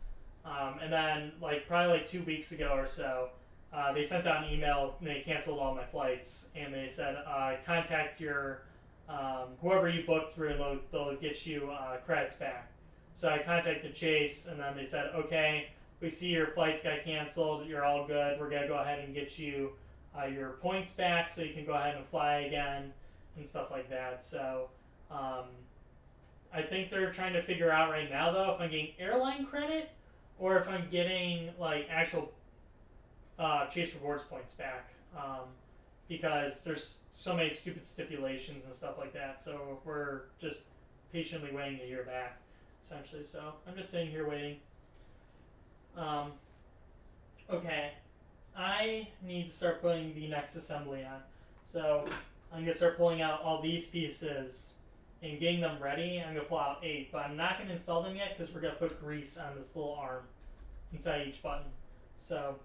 And then, probably 2 weeks ago or so, they sent out an email and they canceled all my flights, and they said contact your whoever you booked through, and they'll get you credits back. So I contacted Chase, and then they said, okay, we see your flights got canceled, you're all good, we're going to go ahead and get you your points back so you can go ahead and fly again and stuff like that. So I think they're trying to figure out right now, though, if I'm getting airline credit or if I'm getting actual Chase Rewards points back, because there's so many stupid stipulations and stuff like that. So we're just patiently waiting to hear back, essentially. So I'm just sitting here waiting. Okay, I need to start putting the next assembly on. So I'm gonna start pulling out all these pieces and getting them ready. I'm gonna pull out 8, but I'm not gonna install them yet because we're gonna put grease on this little arm inside each button. So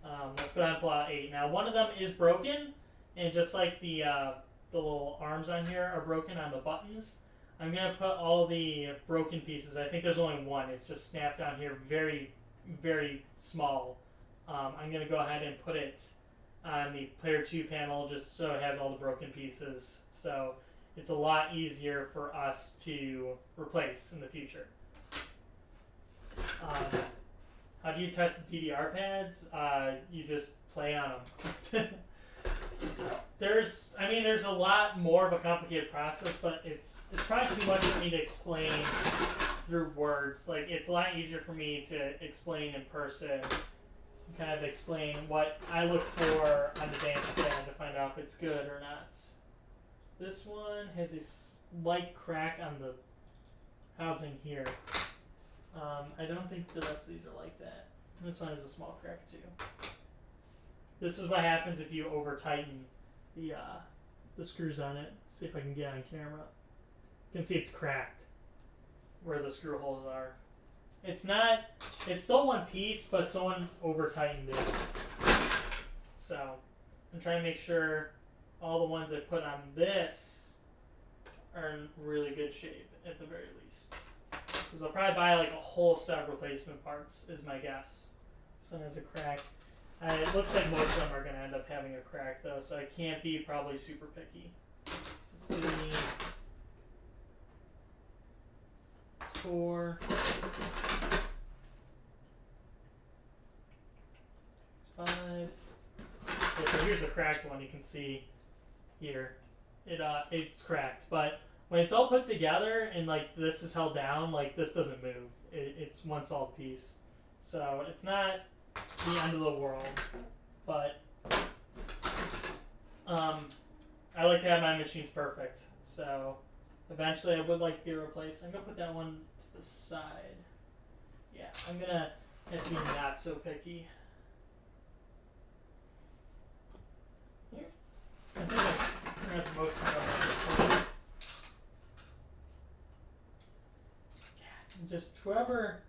let's go ahead and pull out 8. Now one of them is broken, and just like the little arms on here are broken on the buttons, I'm gonna put all the broken pieces. I think there's only one. It's just snapped on here, very, very small. I'm gonna go ahead and put it on the player 2 panel just so it has all the broken pieces. So it's a lot easier for us to replace in the future. How do you test the DDR pads? You just play on them. There's a lot more of a complicated process, but it's probably too much for me to explain through words. It's a lot easier for me to explain in person, and kind of explain what I look for on the dance pad to find out if it's good or not. This one has a slight crack on the housing here. I don't think the rest of these are like that. This one has a small crack too. This is what happens if you over tighten the screws on it. Let's see if I can get on camera. You can see it's cracked where the screw holes are. It's still one piece, but someone over tightened it. So I'm trying to make sure all the ones I put on this are in really good shape at the very least. Because I'll probably buy a whole set of replacement parts, is my guess. This one has a crack. It looks like most of them are going to end up having a crack, though, so I can't be probably super picky. So it's 3. It's 4. It's 5. Okay, so here's the cracked one. You can see here. It's cracked, but when it's all put together and this is held down, this doesn't move. It's one solid piece. So it's not the end of the world, but I like to have my machines perfect. So eventually I would like to get it replaced. I'm going to put that one to the side. Yeah, I'm going to have to be not so picky. Here. I think I'm going to have most of them. Just whoever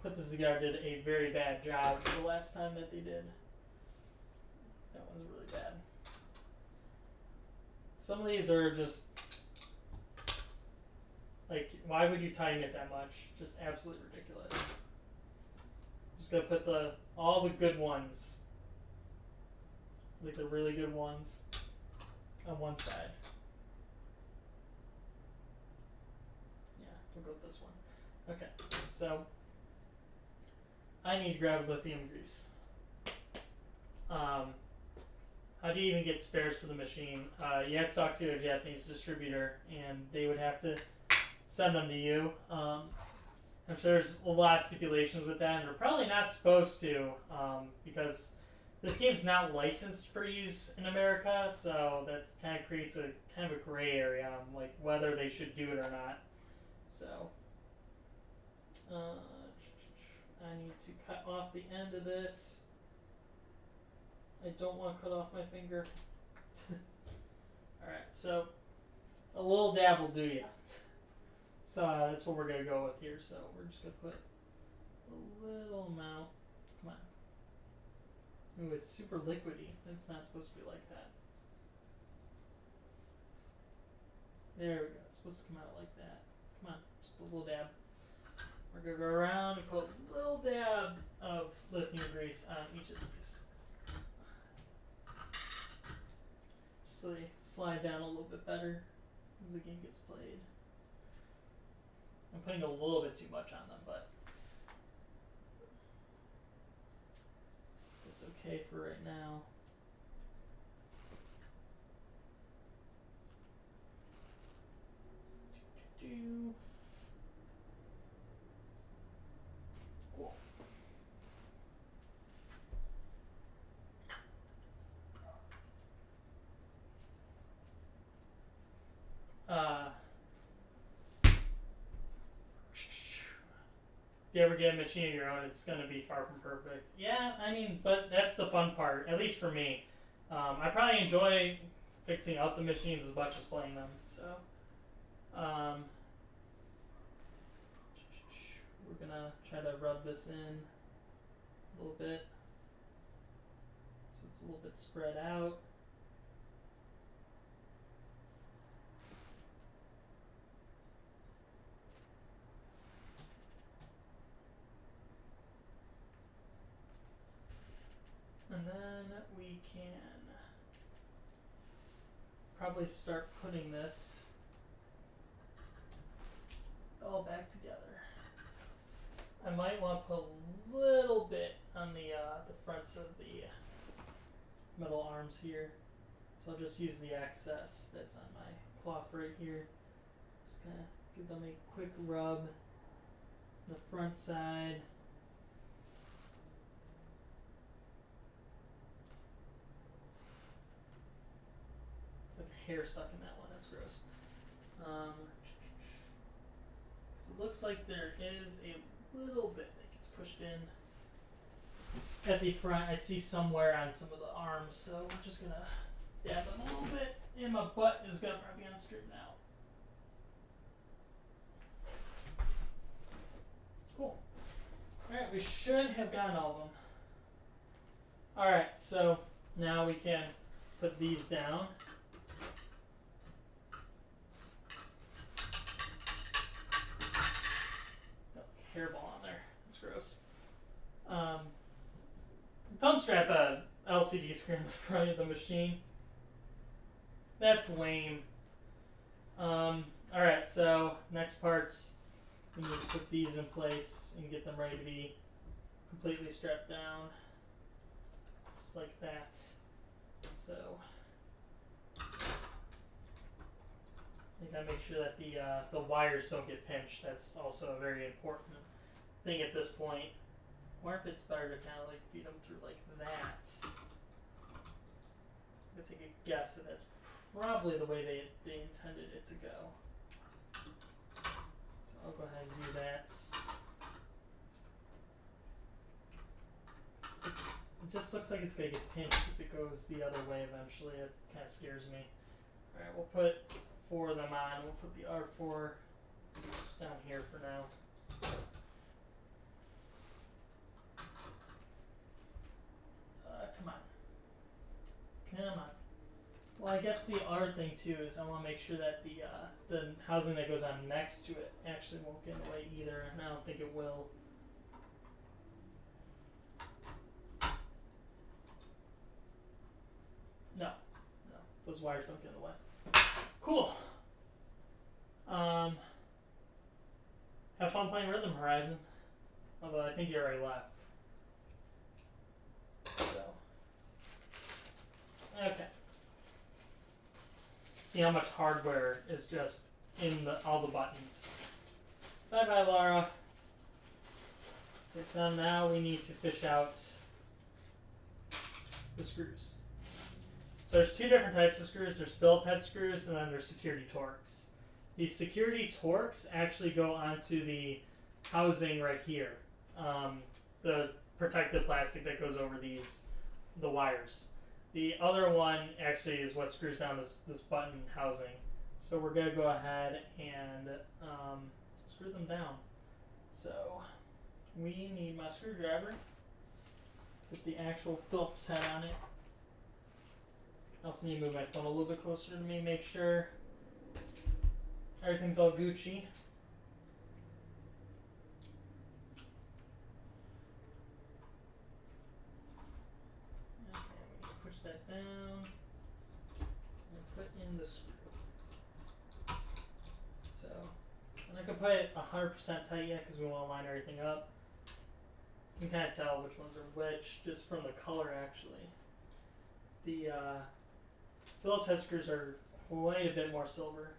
put this together did a very bad job the last time that they did. That one's really bad. Some of these are just why would you tighten it that much? Just absolutely ridiculous. Just gotta put all the good ones, the really good ones, on one side. Yeah, we'll go with this one. Okay, so I need to grab lithium grease. How how do you even get spares for the machine? You have to talk to a Japanese distributor, and they would have to send them to you. I'm sure there's a lot of stipulations with that, and they're probably not supposed to, because this game's not licensed for use in America, so that kind of creates a kind of a gray area on like whether they should do it or not. So, I need to cut off the end of this. I don't want to cut off my finger. Alright, so a little dab will do ya. So that's what we're going to go with here. So we're just going to put a little amount. Come on. Ooh, it's super liquidy. It's not supposed to be like that. There we go. It's supposed to come out like that. Come on, just a little dab. We're going to go around and put a little dab of lithium grease on each of these. So they slide down a little bit better as the game gets played. I'm putting a little bit too much on them, but it's okay for right now. Cool. If you ever get a machine of your own, it's going to be far from perfect. Yeah, I mean, but that's the fun part, at least for me. I probably enjoy fixing out the machines as much as playing them. So, we're going to try to rub this in a little bit so it's a little bit spread out. And then we can probably start putting this all back together. I might want to put a little bit on the fronts of the metal arms here. So I'll just use the excess that's on my cloth right here. Just kind of give them a quick rub. The front side. Hair stuck in that one. That's gross. So it looks like there is a little bit that gets pushed in at the front. I see somewhere on some of the arms, so we're just gonna dab them a little bit, and my butt is gonna probably be unstraightened out. Cool. All right, we should have gotten all of them. All right, so now we can put these down. Hairball on there. That's gross. Don't strap a LCD screen in the front of the machine. That's lame. Alright, so next parts, we need to put these in place and get them ready to be completely strapped down. Just like that. So I gotta make sure that the wires don't get pinched. That's also a very important thing at this point. Or if it's better to kind of like feed them through like that. I'm gonna take a guess that that's probably the way they intended it to go. So I'll go ahead and do that. It just looks like it's gonna get pinched if it goes the other way eventually. It kind of scares me. Alright, we'll put 4 of them on. We'll put the R4 just down here for now. Come on. Come on. Well, I guess the R thing too is I want to make sure that the housing that goes on next to it actually won't get in the way either, and I don't think it will. No, those wires don't get in the way. Cool. Have fun playing Rhythm Horizon. Although I think you already left. So Okay. See how much hardware is just in all the buttons. Bye bye, Laura. Okay, so now we need to fish out the screws. So there's two different types of screws. There's Phillip head screws and then there's security Torx. These security Torx actually go onto the housing right here. The protective plastic that goes over the wires. The other one actually is what screws down this button housing. So we're going to go ahead and screw them down. So we need my screwdriver with the actual Phillips head on it. I also need to move my phone a little bit closer to me, make sure everything's all Gucci. Push that down and put in the screw. So, and I can put it 100% tight yet because we want to line everything up. You can kind of tell which ones are which just from the color actually. The Phillips head screws are quite a bit more silver.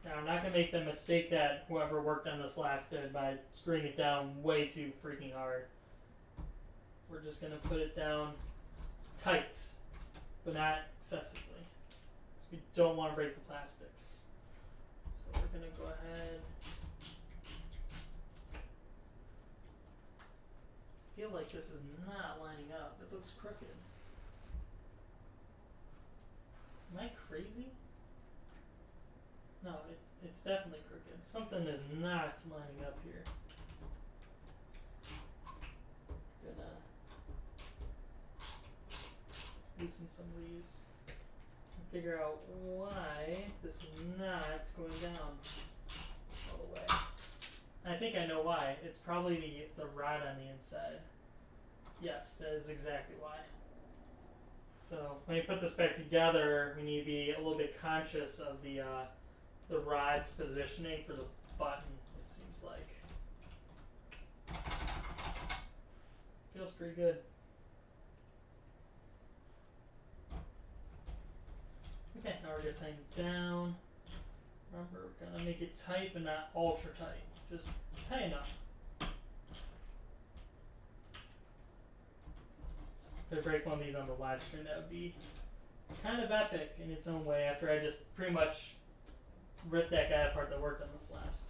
Now I'm not going to make the mistake that whoever worked on this last did by screwing it down way too freaking hard. We're just going to put it down tight, but not excessively. So we don't want to break the plastics. So we're going to go ahead. I feel like this is not lining up. It looks crooked. Am I crazy? No, it's definitely crooked. Something is not lining up here. Gonna loosen some of these and figure out why this is not going down all the way. I think I know why. It's probably the rod on the inside. Yes, that is exactly why. So when you put this back together, we need to be a little bit conscious of the rod's positioning for the button, it seems like. Feels pretty good. Okay, now we're going to tighten it down. Remember, we're going to make it tight but not ultra tight. Just tight enough. If I break one of these on the live stream, that would be kind of epic in its own way after I just pretty much ripped that guy apart that worked on this last.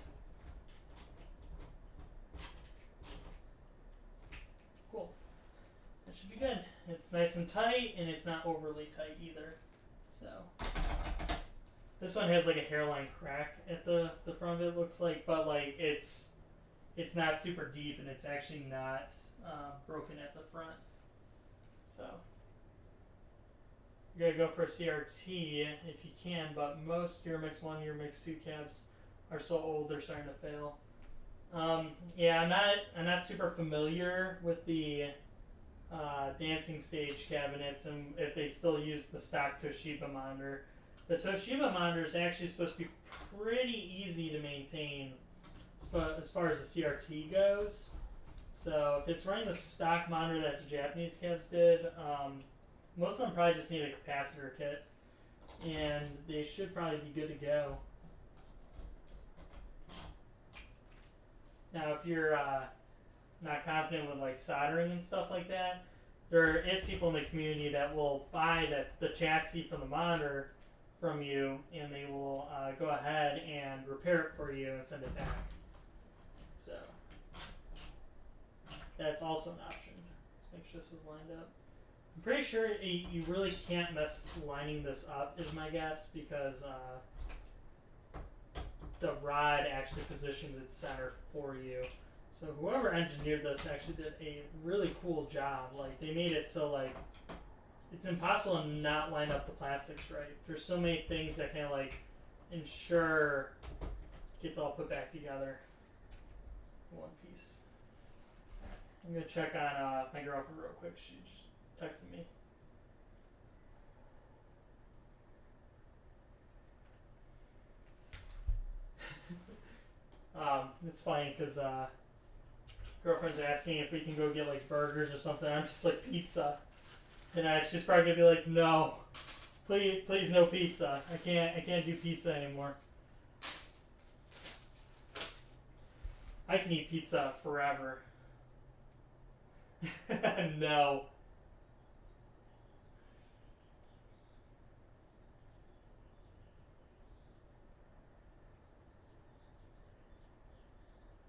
Cool. That should be good. It's nice and tight and it's not overly tight either. So this one has like a hairline crack at the front of it, looks like, but like it's not super deep and it's actually not broken at the front. So you gotta go for a CRT if you can, but most Euromix 1, Euromix 2 cabs are so old they're starting to fail. Yeah, I'm not super familiar with the dancing stage cabinets and if they still use the stock Toshiba monitor. The Toshiba monitor is actually supposed to be pretty easy to maintain as far as the CRT goes. So if it's running the stock monitor that the Japanese cabs did, most of them probably just need a capacitor kit, and they should probably be good to go. Now, if you're not confident with like soldering and stuff like that, there is people in the community that will buy the chassis from the monitor from you, and they will go ahead and repair it for you and send it back. So that's also an option. Let's make sure this is lined up. I'm pretty sure you really can't mess lining this up, is my guess, because the rod actually positions its center for you. So whoever engineered this actually did a really cool job. Like, they made it so like it's impossible to not line up the plastics right. There's so many things that can like ensure it gets all put back together in one piece. I'm gonna check on my girlfriend real quick. She just texted me. It's funny because girlfriend's asking if we can go get like burgers or something. I'm just like pizza, and she's probably gonna be like, no, please no pizza. I can't do pizza anymore. I can eat pizza forever. No.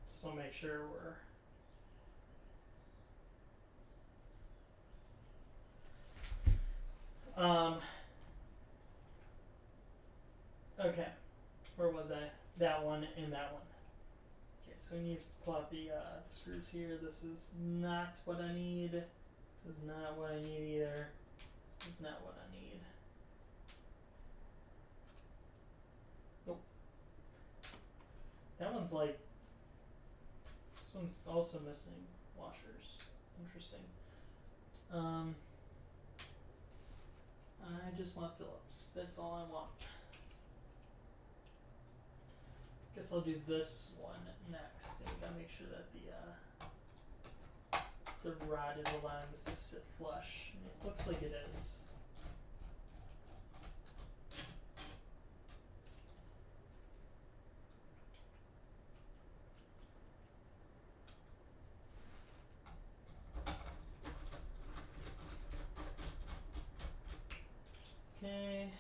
Just want to make sure we're okay. Where was I? That one and that one. Okay, so we need to pull out the screws here. This is not what I need. This is not what I need either. This is not what I need. Nope. That one's like... This one's also missing washers. Interesting. I just want Phillips. That's all I want. Guess I'll do this one next. And we gotta make sure that the rod is allowing this to sit flush. And it looks like it is. Okay.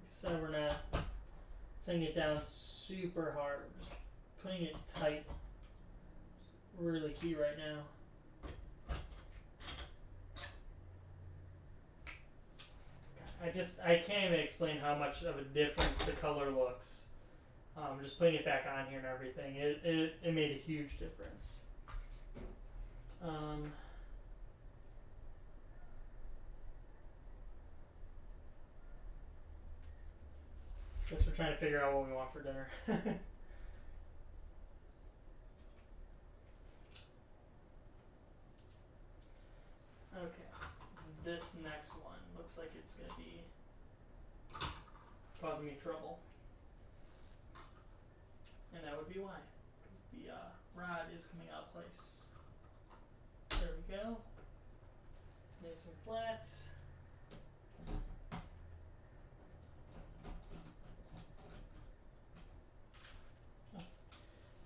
So we're not setting it down super hard. We're just putting it tight. Really key right now. I can't even explain how much of a difference the color looks. Just putting it back on here and everything, it made a huge difference. Guess we're trying to figure out what we want for dinner. Okay, this next one looks like it's gonna be causing me trouble, and that would be why, because the rod is coming out of place. There we go. Nice and flat.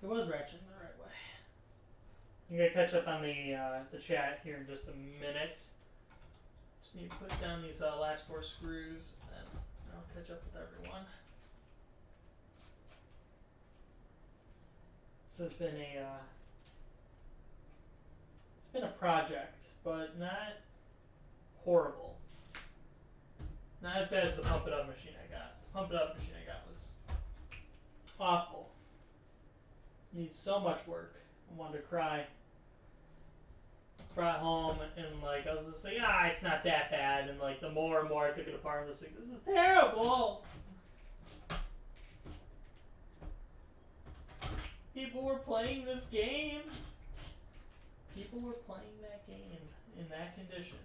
It was ratcheting the right way. I'm gonna catch up on the chat here in just a minute. Just need to put down these last 4 screws, and I'll catch up with everyone. This has been it's been a project, but not horrible. Not as bad as the pump it up machine I got. The pump it up machine I got was awful. Needs so much work. I wanted to cry. Brought home and like I was just like, it's not that bad. And like the more and more I took it apart, I was like, this is terrible. People were playing this game. People were playing that game in that condition.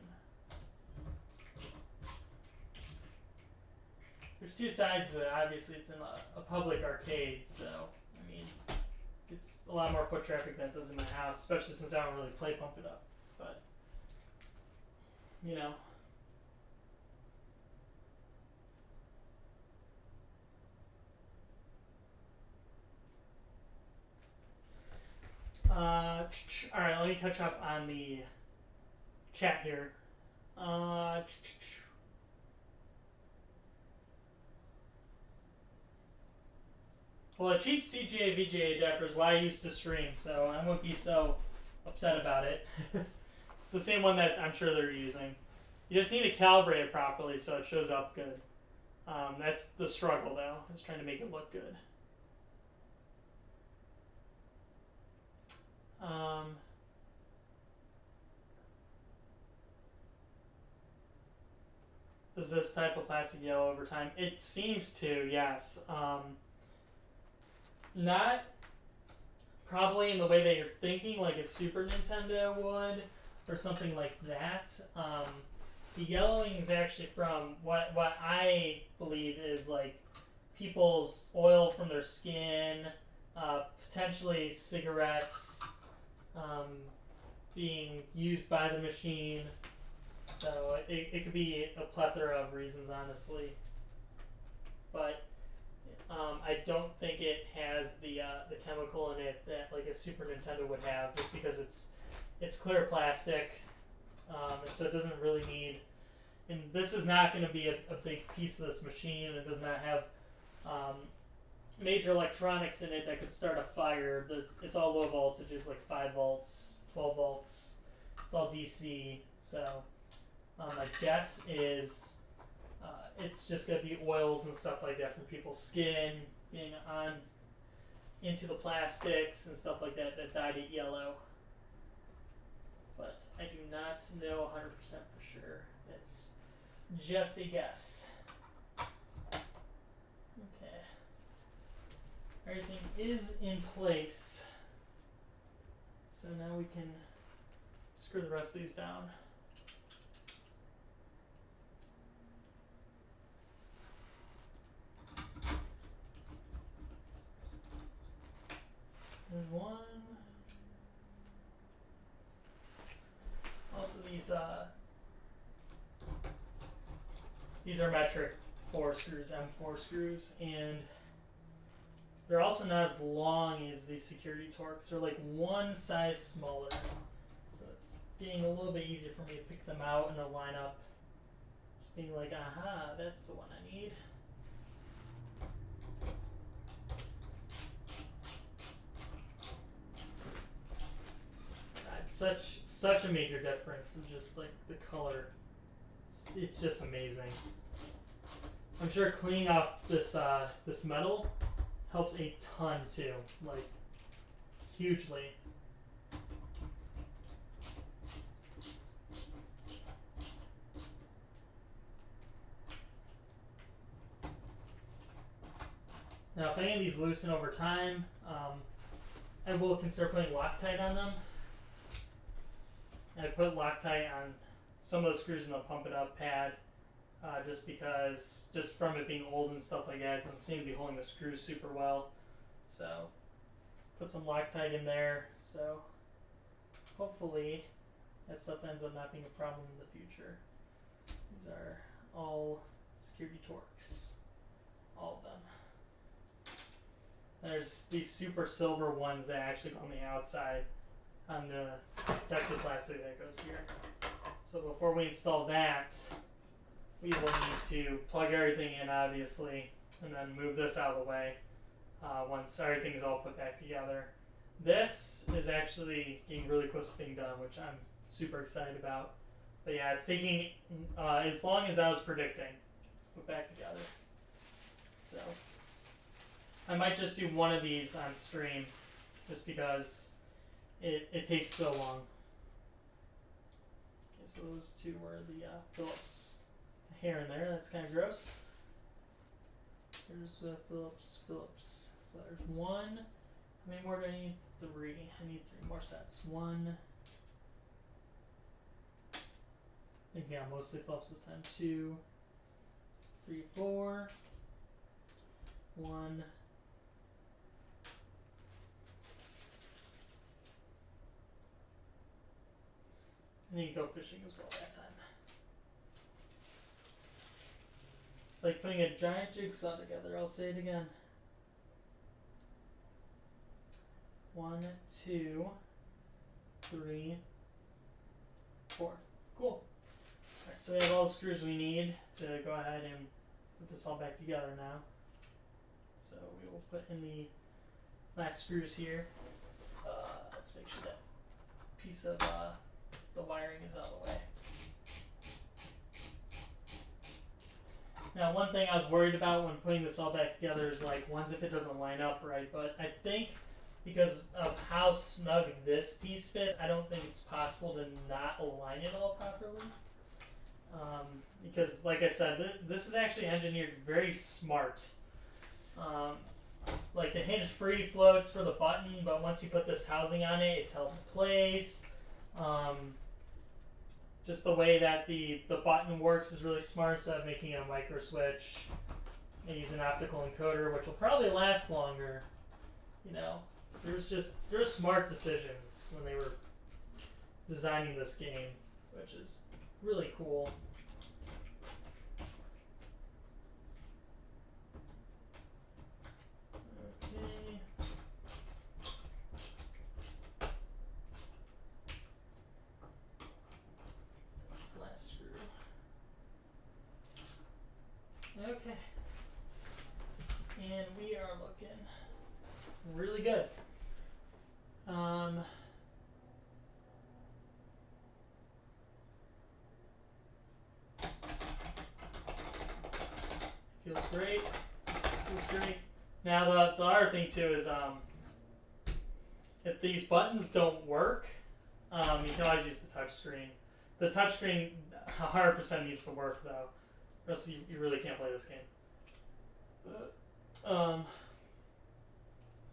There's 2 sides to it. Obviously, it's in a public arcade, so I mean, it's a lot more foot traffic than it does in my house, especially since I don't really play Pump It Up. But you know. Alright, let me catch up on the chat here. Well, a cheap CGA VGA adapter is why I used to stream, so I wouldn't be so upset about it. It's the same one that I'm sure they're using. You just need to calibrate it properly so it shows up good. That's the struggle, though, is trying to make it look good. does this type of plastic yellow over time? It seems to, yes. Not probably in the way that you're thinking, like a Super Nintendo would, or something like that. The yellowing is actually from what I believe is like people's oil from their skin, potentially cigarettes being used by the machine. So it could be a plethora of reasons, honestly. But I don't think it has the chemical in it that like a Super Nintendo would have, just because it's clear plastic, and so it doesn't really need. And this is not going to be a big piece of this machine. It does not have major electronics in it that could start a fire. It's all low voltages, like 5 volts, 12 volts. It's all DC. So my guess is it's just going to be oils and stuff like that from people's skin being on into the plastics and stuff like that dyed it yellow. But I do not know 100% for sure. It's just a guess. Okay. Everything is in place. So now we can screw the rest of these down. There's one. Also, these are metric 4 screws, M4 screws, and they're also not as long as these security Torx. They're like one size smaller, so it's getting a little bit easier for me to pick them out and to line up. Just being like, aha, that's the one I need. Such a major difference in just like the color. It's just amazing. I'm sure cleaning off this this metal helped a ton too, like hugely. Now, if any of these loosen over time, I will consider putting Loctite on them. I put Loctite on some of the screws in the Pump It Up pad, just because, just from it being old and stuff like that, it doesn't seem to be holding the screws super well. So, put some Loctite in there, so hopefully that stuff ends up not being a problem in the future. These are all security Torx, all of them. And there's these super silver ones that actually go on the outside on the protective plastic that goes here. So before we install that, we will need to plug everything in, obviously, and then move this out of the way once everything is all put back together. This is actually getting really close to being done, which I'm super excited about. But yeah, it's taking as long as I was predicting to put back together. So I might just do one of these on stream, just because it takes so long. Okay, so those two were the Phillips. Hair in there, that's kind of gross. There's Phillips. So there's one. How many more do I need? 3. I need 3 more sets. 1. I think, yeah, mostly Phillips this time. 2, 3, 4. 1. And you can go fishing as well that time. It's like putting a giant jigsaw together. I'll say it again. 1, 2, 3, 4. Cool. Alright, so we have all the screws we need to go ahead and put this all back together now. So we will put in the last screws here. Let's make sure that piece of the wiring is out of the way. Now, one thing I was worried about when putting this all back together is like, once if it doesn't line up right, but I think because of how snug this piece fits, I don't think it's possible to not align it all properly. Because, like I said, this is actually engineered very smart. Like the hinge free floats for the button, but once you put this housing on it, it's held in place. Just the way that the button works is really smart. Instead of making it a micro switch, and use an optical encoder, which will probably last longer. You know, there's smart decisions when they were designing this game, which is really cool. Okay. This last screw. Okay. And we are looking really good. Feels great. Feels great. Now the other thing too is if these buttons don't work, you can always use the touch screen. The touch screen 100% needs to work though, or else you really can't play this game.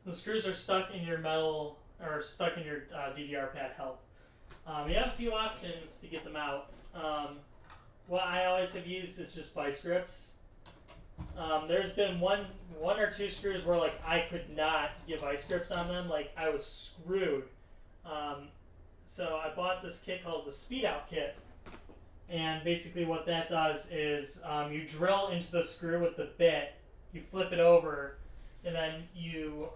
The screws are stuck in your metal or stuck in your DDR pad help. You have a few options to get them out. What I always have used is just vice grips. There's been one or two screws where like I could not get vice grips on them, like I was screwed. So I bought this kit called the Speed Out Kit, and basically what that does is you drill into the screw with the bit, you flip it over, and then you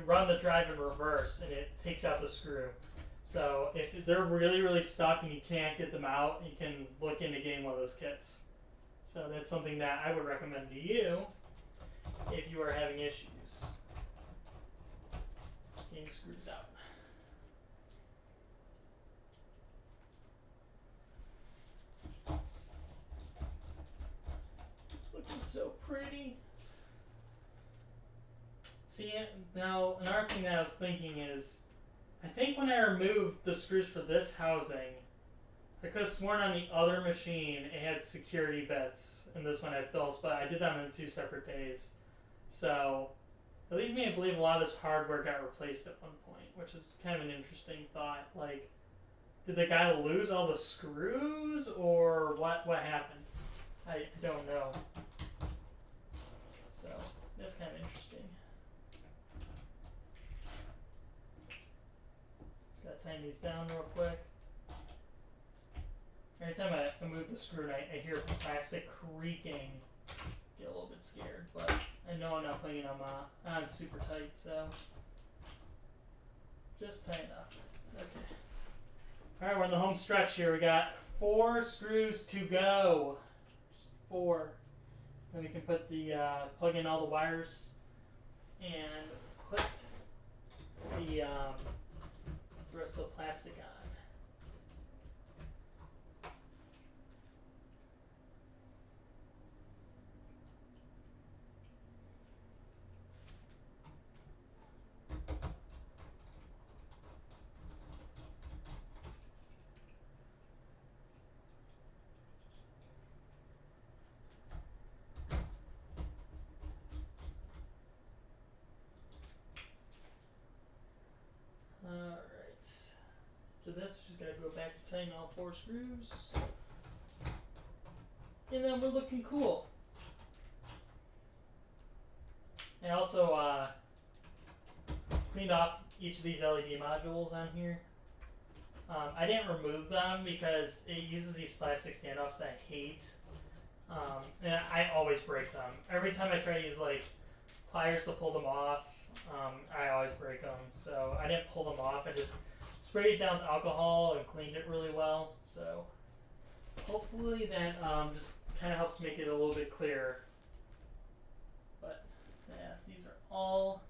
run the drive in reverse, and it takes out the screw. So if they're really stuck and you can't get them out, you can look into getting one of those kits. So that's something that I would recommend to you if you are having issues getting screws out. It's looking so pretty. See, now another thing that I was thinking is, I think when I removed the screws for this housing, I could have sworn on the other machine it had security bits, and this one had fills, but I did that on 2 separate days. So it leads me to believe a lot of this hardware got replaced at one point, which is kind of an interesting thought. Like, did the guy lose all the screws, or what happened? I don't know. So that's kind of interesting. Just gotta tighten these down real quick. Every time I move the screw and I hear plastic creaking, I get a little bit scared, but I know I'm not putting it on super tight, so just tight enough. Okay. Alright, we're in the home stretch here. We got 4 screws to go. Just 4. Then we can put the plug in all the wires and put the rest of the plastic on. After this, we just gotta go back and tighten all 4 screws. And then we're looking cool. I also cleaned off each of these LED modules on here. I didn't remove them because it uses these plastic standoffs that I hate. And I always break them. Every time I try to use like pliers to pull them off, I always break them. So I didn't pull them off. I just sprayed it down with alcohol and cleaned it really well. So hopefully that just kind of helps make it a little bit clearer. But yeah, these are all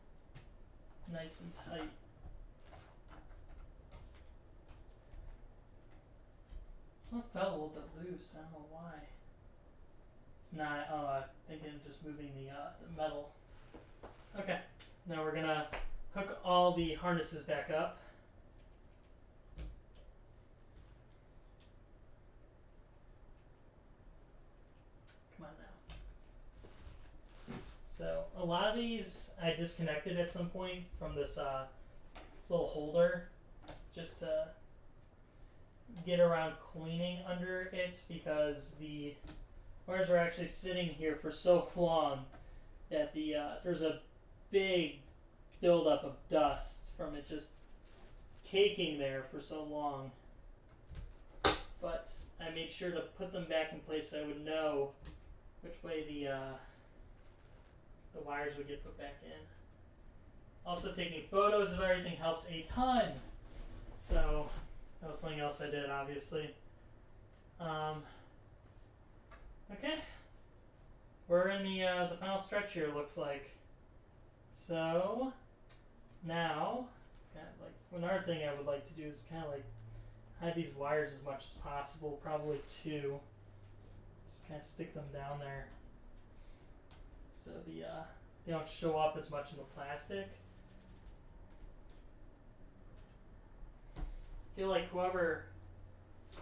nice and tight. This one felt a little bit loose. I don't know why. It's not. I'm thinking of just moving the metal. Okay, now we're gonna hook all the harnesses back up. So a lot of these I disconnected at some point from this little holder just to get around cleaning under it, because the wires were actually sitting here for so long that there's a big buildup of dust from it just caking there for so long. But I made sure to put them back in place so I would know which way the wires would get put back in. Also, taking photos of everything helps a ton. So that was something else I did, obviously. Okay, we're in the final stretch here, it looks like. So now, kind of like another thing I would like to do is kind of like hide these wires as much as possible, probably two. Just kind of stick them down there so they don't show up as much in the plastic. I feel like whoever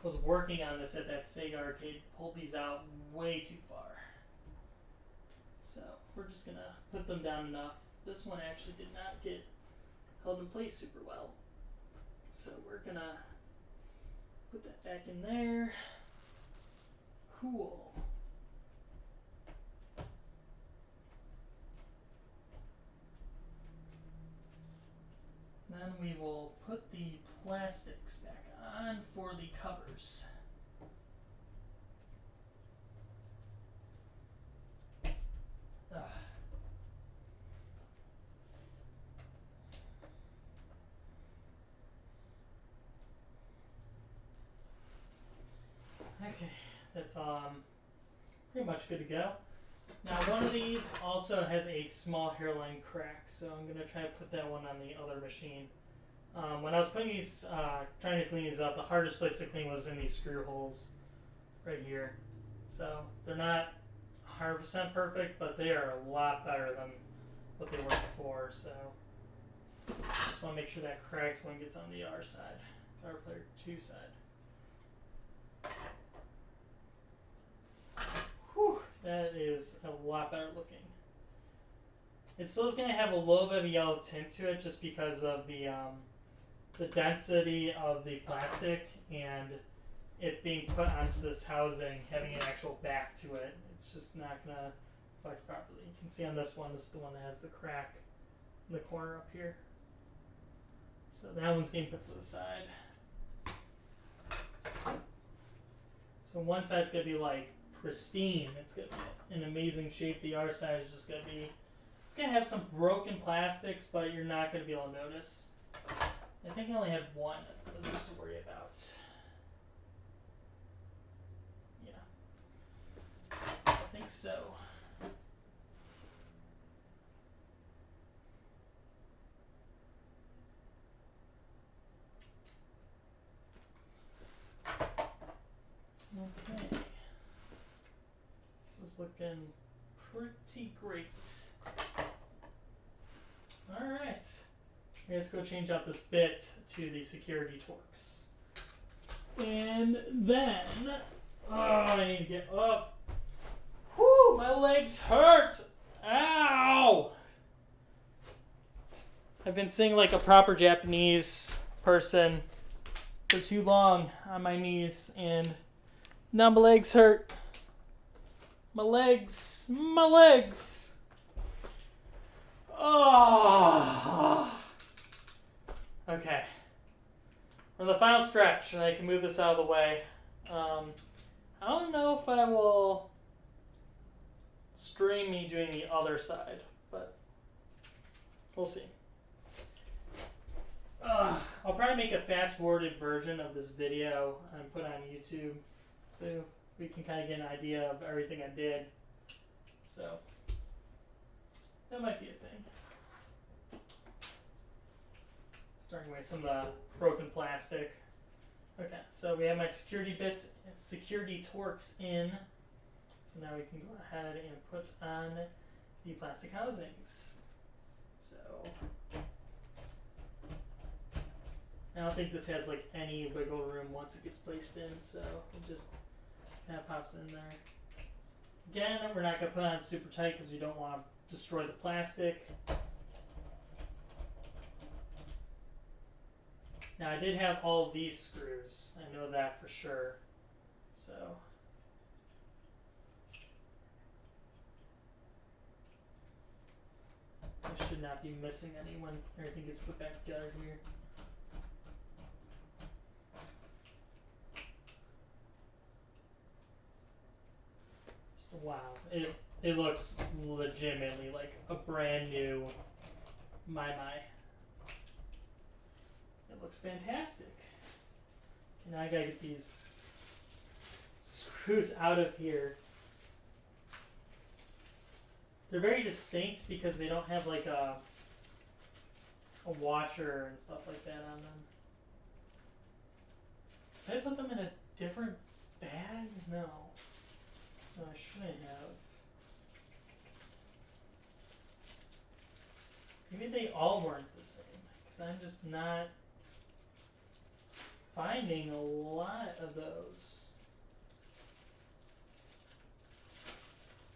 was working on this at that Sega arcade pulled these out way too far. So we're just gonna put them down enough. This one actually did not get held in place super well. So we're gonna put that back in there. Cool. Then we will put the plastics back on for the covers. Okay, that's pretty much good to go. Now one of these also has a small hairline crack, so I'm going to try to put that one on the other machine. When I was putting these, trying to clean these up, the hardest place to clean was in these screw holes right here. So they're not 100% perfect, but they are a lot better than what they were before. So just want to make sure that cracked one gets on the R side, R player 2 side. Whew, that is a lot better looking. It still is going to have a little bit of a yellow tint to it just because of the density of the plastic and it being put onto this housing, having an actual back to it. It's just not going to reflect properly. You can see on this one, this is the one that has the crack in the corner up here. So that one's getting put to the side. So one side's going to be like pristine. It's going to be in amazing shape. The other side is just going to be, it's going to have some broken plastics, but you're not going to be able to notice. I think I only had one of those to worry about. Yeah. I think so. Okay. This is looking pretty great. Alright. Let's go change out this bit to the security Torx. And then, I need to get up. Whew, my legs hurt. Ow! I've been sitting like a proper Japanese person for too long on my knees, and now my legs hurt. My legs. Oh. Okay. We're in the final stretch, and I can move this out of the way. I don't know if I will stream me doing the other side, but we'll see. I'll probably make a fast-forwarded version of this video and put it on YouTube, so we can kind of get an idea of everything I did. So that might be a thing. Starting with some of the broken plastic. Okay, so we have my security bits, security Torx in. So now we can go ahead and put on the plastic housings. So I don't think this has like any wiggle room once it gets placed in, so it just kind of pops in there. Again, we're not going to put on super tight because we don't want to destroy the plastic. Now I did have all these screws. I know that for sure. So I should not be missing any when everything gets put back together here. Wow, it looks legitimately like a brand new MaiMai. It looks fantastic. Now I gotta get these screws out of here. They're very distinct because they don't have like a washer and stuff like that on them. Did I put them in a different bag? No. No, I shouldn't have. Maybe they all weren't the same. Because I'm just not finding a lot of those.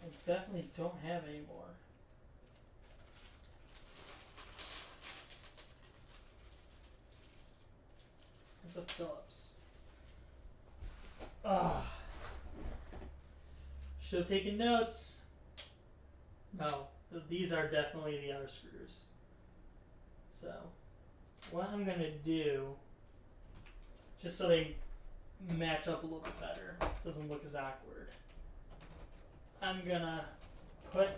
I definitely don't have any more. Where's the Phillips? Ah. Should have taken notes. No, these are definitely the other screws. So, what I'm gonna do, just so they match up a little bit better, doesn't look as awkward, I'm gonna put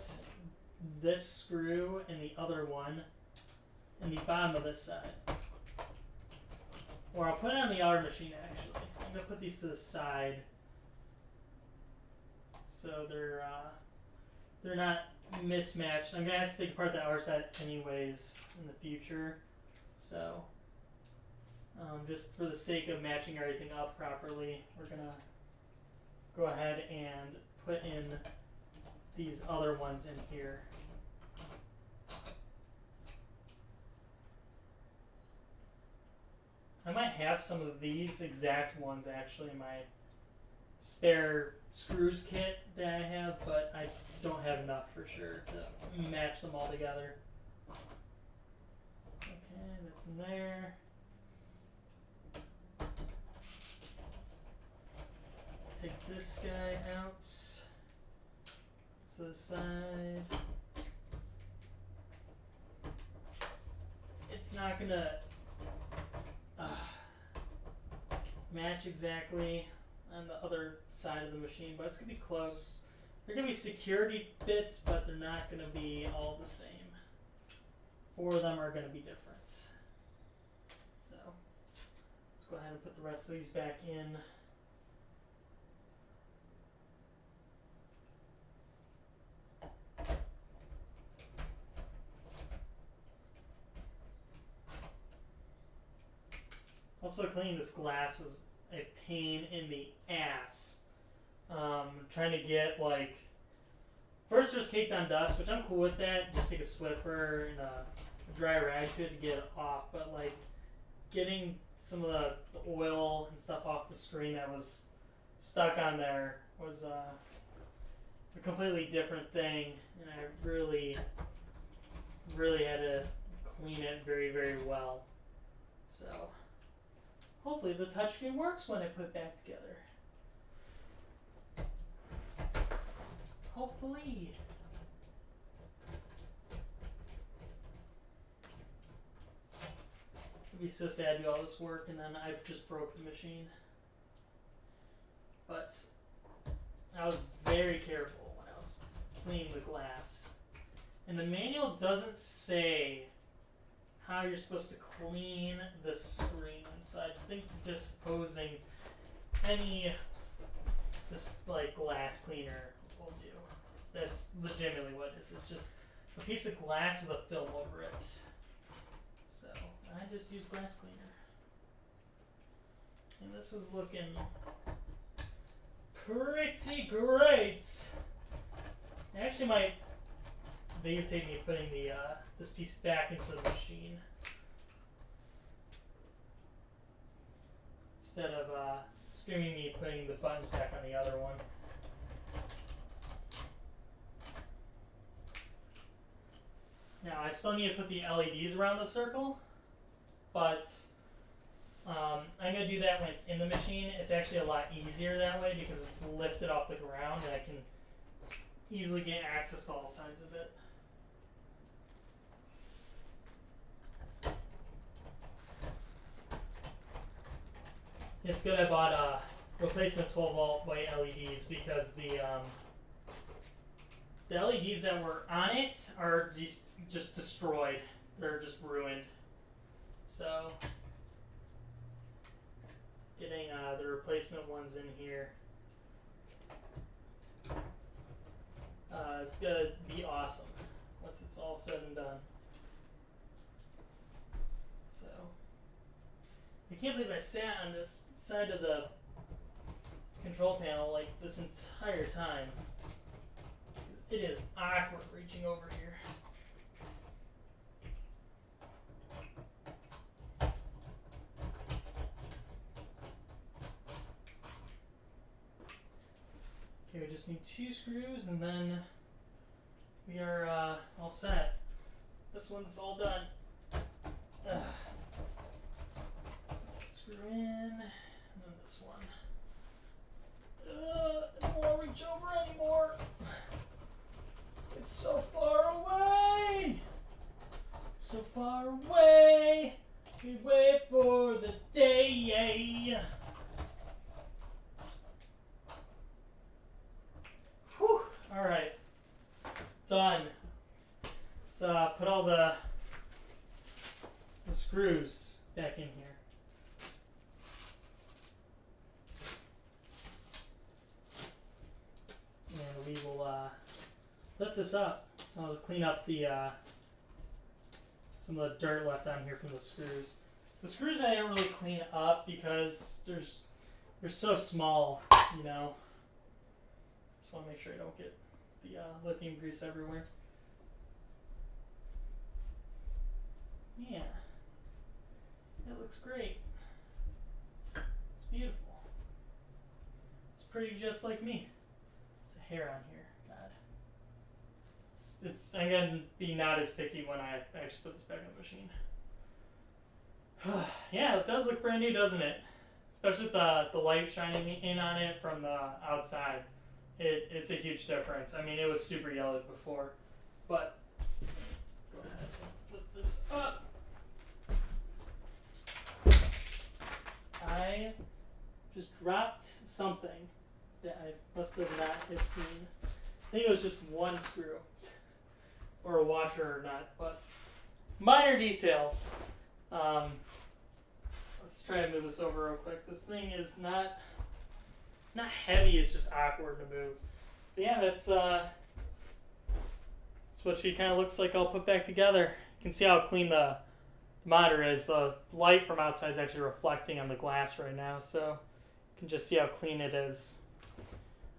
this screw and the other one in the bottom of this side. Or I'll put it on the outer machine actually. I'm gonna put these to the side so they're not mismatched. I'm gonna have to take apart the outer side anyways in the future. So just for the sake of matching everything up properly, we're gonna go ahead and put in these other ones in here. I might have some of these exact ones actually in my spare screws kit that I have, but I don't have enough for sure to match them all together. Okay, that's in there. Take this guy out to the side. It's not gonna match exactly on the other side of the machine, but it's gonna be close. They're gonna be security bits, but they're not gonna be all the same. 4 of them are gonna be different. So let's go ahead and put the rest of these back in. Also, cleaning this glass was a pain in the ass. Trying to get like, first there's caked on dust, which I'm cool with that. Just take a Swiffer and a dry rag to it to get it off. But like getting some of the oil and stuff off the screen that was stuck on there was a completely different thing, and I really had to clean it very, very well. So hopefully the touchscreen works when I put it back together. Hopefully. It'd be so sad to do all this work and then I just broke the machine. But I was very careful when I was cleaning the glass. And the manual doesn't say how you're supposed to clean the screen. So I think just posing any just like glass cleaner will do. So that's legitimately what it is. It's just a piece of glass with a film over it. So I just use glass cleaner. And this is looking pretty great. I actually might videotape me putting the this piece back into the machine instead of streaming me putting the buttons back on the other one. Now I still need to put the LEDs around the circle, but I'm going to do that when it's in the machine. It's actually a lot easier that way because it's lifted off the ground and I can easily get access to all sides of it. It's good I bought replacement 12-volt white LEDs because the LEDs that were on it are just destroyed. They're just ruined. So getting the replacement ones in here, it's gonna be awesome once it's all said and done. So I can't believe I sat on this side of the control panel like this entire time. It is awkward reaching over here. Okay, we just need 2 screws and then we are all set. This one's all done. Screw in, and then this one. I don't want to reach over anymore. It's so far away. So far away. We wait for the day. Whew. All right. Done. Let's put all the screws back in here. And we will lift this up. I'll clean up the some of the dirt left on here from the screws. The screws I didn't really clean up because they're so small, you know. Just want to make sure I don't get the lithium grease everywhere. Yeah, that looks great. It's beautiful. It's pretty just like me. There's a hair on here. God. I'm gonna be not as picky when I actually put this back in the machine. Yeah, it does look brand new, doesn't it? Especially with the light shining in on it from the outside. It's a huge difference. I mean, it was super yellow before, but go ahead and flip this up. I just dropped something that I must have not had seen. I think it was just one screw or a washer or nut, but minor details. Let's try and move this over real quick. This thing is not heavy, it's just awkward to move. But yeah, that's what she kind of looks like all put back together. You can see how clean the monitor is. The light from outside is actually reflecting on the glass right now, so you can just see how clean it is.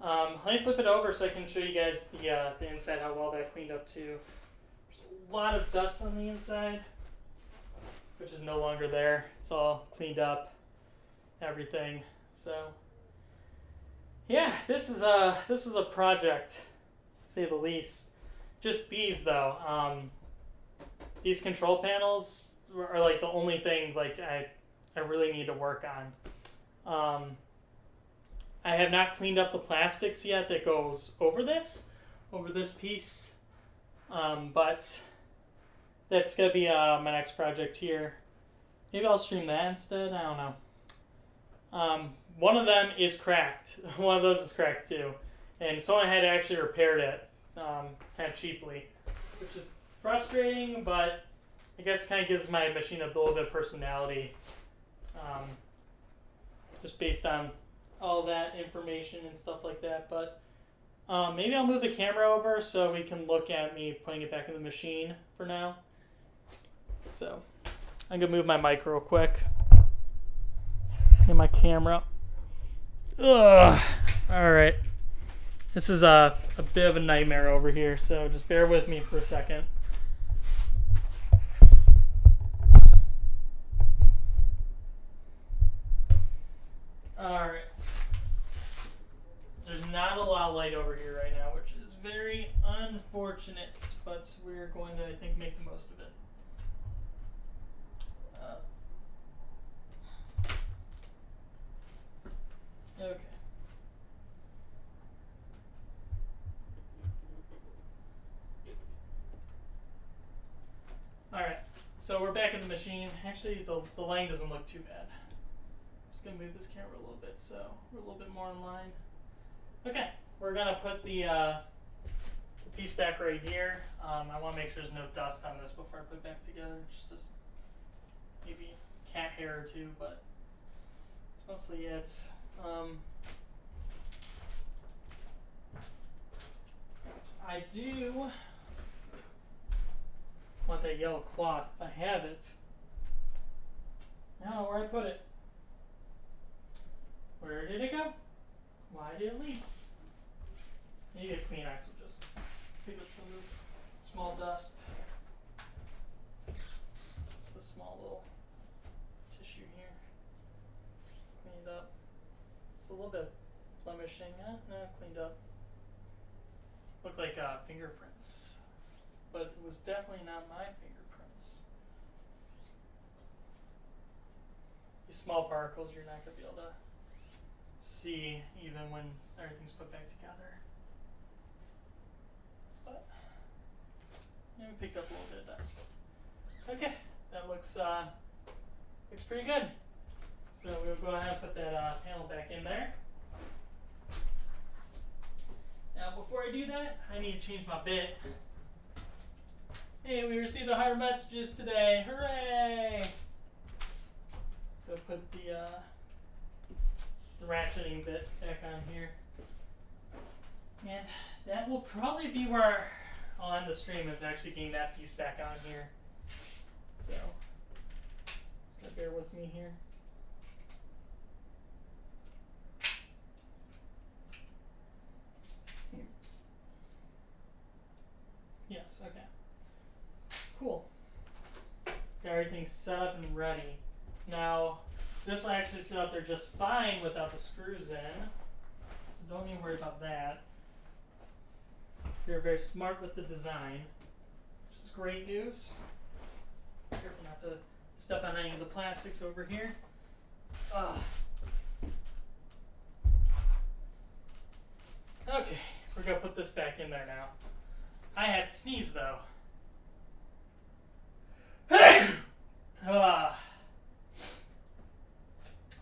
Let me flip it over so I can show you guys the inside, how well that cleaned up too. There's a lot of dust on the inside, which is no longer there. It's all cleaned up, everything. So yeah, this is a project, to say the least. Just these though, these control panels are like the only thing like I really need to work on. I have not cleaned up the plastics yet that goes over this piece, but that's gonna be my next project here. Maybe I'll stream that instead. I don't know. One of them is cracked. One of those is cracked too, and someone had actually repaired it, kind of cheaply, which is frustrating, but I guess kind of gives my machine a little bit of personality, just based on all that information and stuff like that. But maybe I'll move the camera over so we can look at me putting it back in the machine for now. So I'm gonna move my mic real quick and my camera. Ugh. All right, this is a bit of a nightmare over here, so just bear with me for a second. Alright. There's not a lot of light over here right now, which is very unfortunate, but we're going to, I think, make the most of it. Okay. Alright, so we're back in the machine. Actually, the line doesn't look too bad. I'm just going to move this camera a little bit so we're a little bit more in line. Okay, we're going to put the piece back right here. I want to make sure there's no dust on this before I put it back together. Just maybe cat hair or two, but it's mostly it. I do want that yellow cloth if I have it. I don't know where I put it. Where did it go? Why did it leave? Maybe a Kleenex will just pick up some of this small dust. Just a small little tissue here. Cleaned up. Just a little bit blemishing. No, cleaned up. Looked like fingerprints, but it was definitely not my fingerprints. These small particles you're not going to be able to see even when everything's put back together. But let me pick up a little bit of dust. Okay, that looks pretty good. So we'll go ahead and put that panel back in there. Now before I do that, I need to change my bit. Hey, we received 100 messages today. Hooray! Go put the ratcheting bit back on here. And that will probably be where I'll end the stream, is actually getting that piece back on here. So, just gotta bear with me here. Yes, okay. Cool. Got everything set up and ready. Now, this will actually sit up there just fine without the screws in. So don't even worry about that. They're very smart with the design, which is great news. Careful not to step on any of the plastics over here. Okay, we're gonna put this back in there now. I had to sneeze though.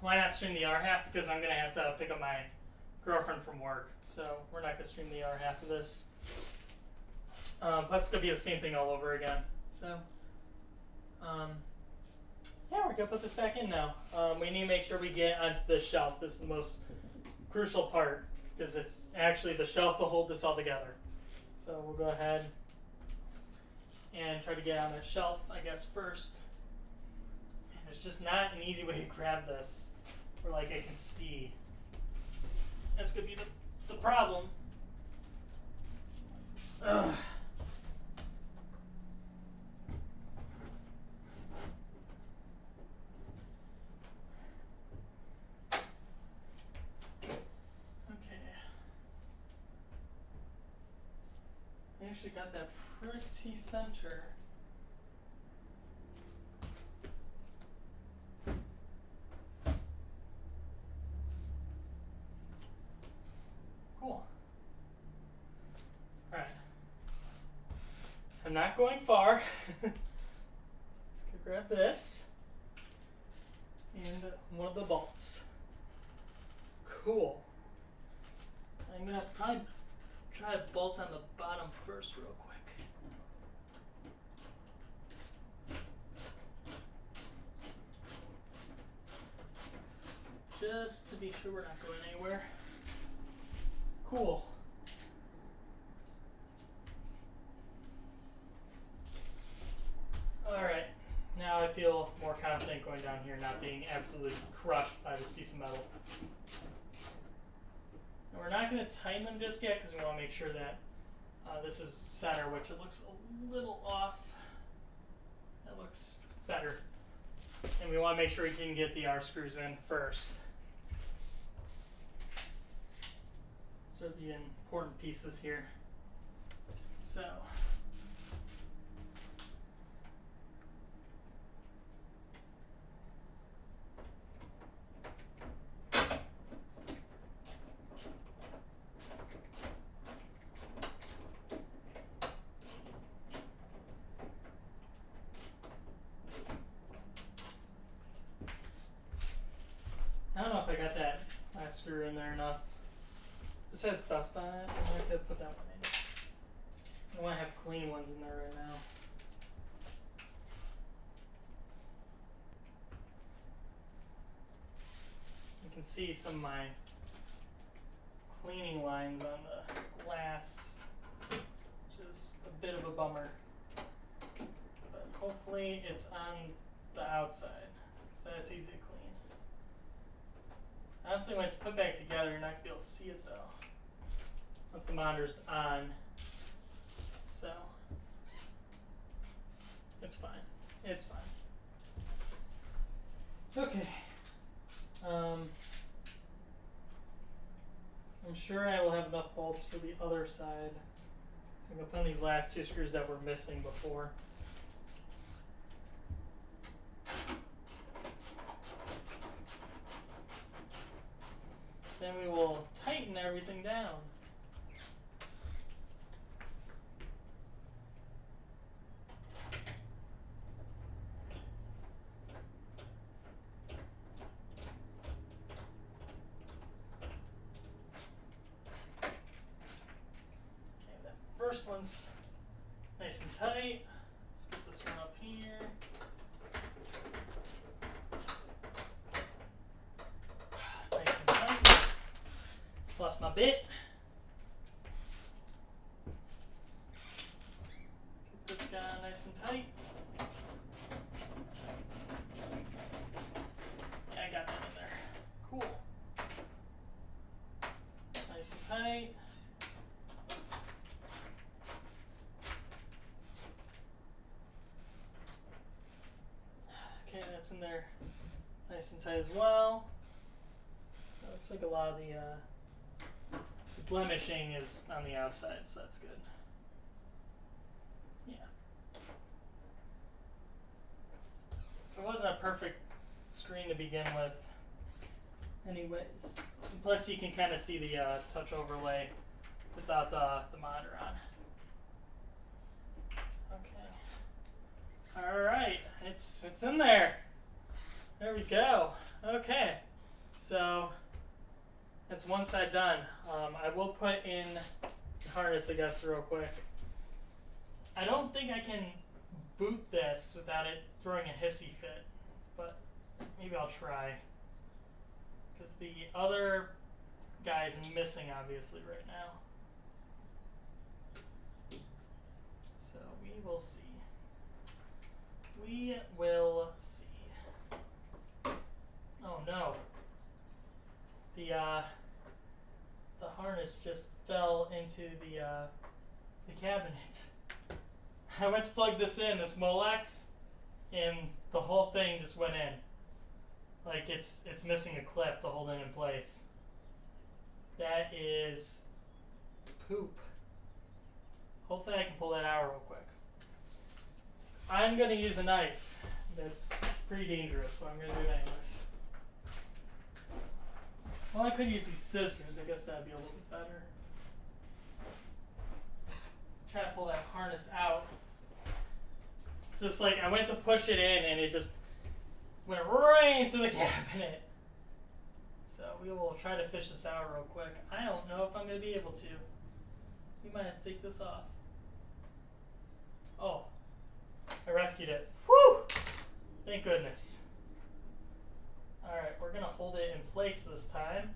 Why not stream the R half? Because I'm gonna have to pick up my girlfriend from work, so we're not gonna stream the R half of this. Plus, it's gonna be the same thing all over again. So, yeah, we're gonna put this back in now. We need to make sure we get onto the shelf. This is the most crucial part because it's actually the shelf to hold this all together. So we'll go ahead and try to get on the shelf, I guess, first. And there's just not an easy way to grab this where, like, I can see. That's gonna be the problem. Ugh. I actually got that pretty center. Cool. Alright. I'm not going far. Let's go grab this and one of the bolts. Cool. I'm gonna probably try a bolt on the bottom first real quick. Just to be sure we're not going anywhere. Cool. Alright, now I feel more confident going down here, not being absolutely crushed by this piece of metal. And we're not going to tighten them just yet because we want to make sure that this is center, which it looks a little off. That looks better. And we want to make sure we can get the R screws in first. Those are the important pieces here. says dust on it. I'm not gonna put that one in. I want to have clean ones in there right now. You can see some of my cleaning lines on the glass, which is a bit of a bummer. But hopefully it's on the outside, so that's easy to clean. Honestly, when it's put back together, you're not going to be able to see it though, once the monitor's on. So, it's fine. It's fine. Okay. I'm sure I will have enough bolts for the other side. So I'm going to put in these last 2 screws that were missing before. Then we will tighten everything down. First one's nice and tight. Let's get this one up here. Nice and tight. Plus my bit. Get this guy nice and tight. Yeah, I got that in there. Cool. Nice and tight. Okay, that's in there nice and tight as well. Looks like a lot of the blemishing is on the outside, so that's good. Yeah. It wasn't a perfect screen to begin with anyways. And plus you can kind of see the touch overlay without the monitor on. Okay. Alright, it's in there. There we go. Okay. So that's one side done. I will put in the harness, I guess, real quick. I don't think I can boot this without it throwing a hissy fit, but maybe I'll try. Because the other guy is missing, obviously, right now. So we will see. We will see. Oh no. The harness just fell into the cabinet. I went to plug this in, this Molex, and the whole thing just went in. Like it's missing a clip to hold it in place. That is poop. Hopefully I can pull that out real quick. I'm gonna use a knife. That's pretty dangerous, but I'm gonna do it anyways. Well, I could use these scissors. I guess that'd be a little bit better. Try to pull that harness out. It's just like I went to push it in and it just went right into the cabinet. So we will try to fish this out real quick. I don't know if I'm going to be able to. We might have to take this off. Oh, I rescued it. Whew! Thank goodness. Alright, we're going to hold it in place this time.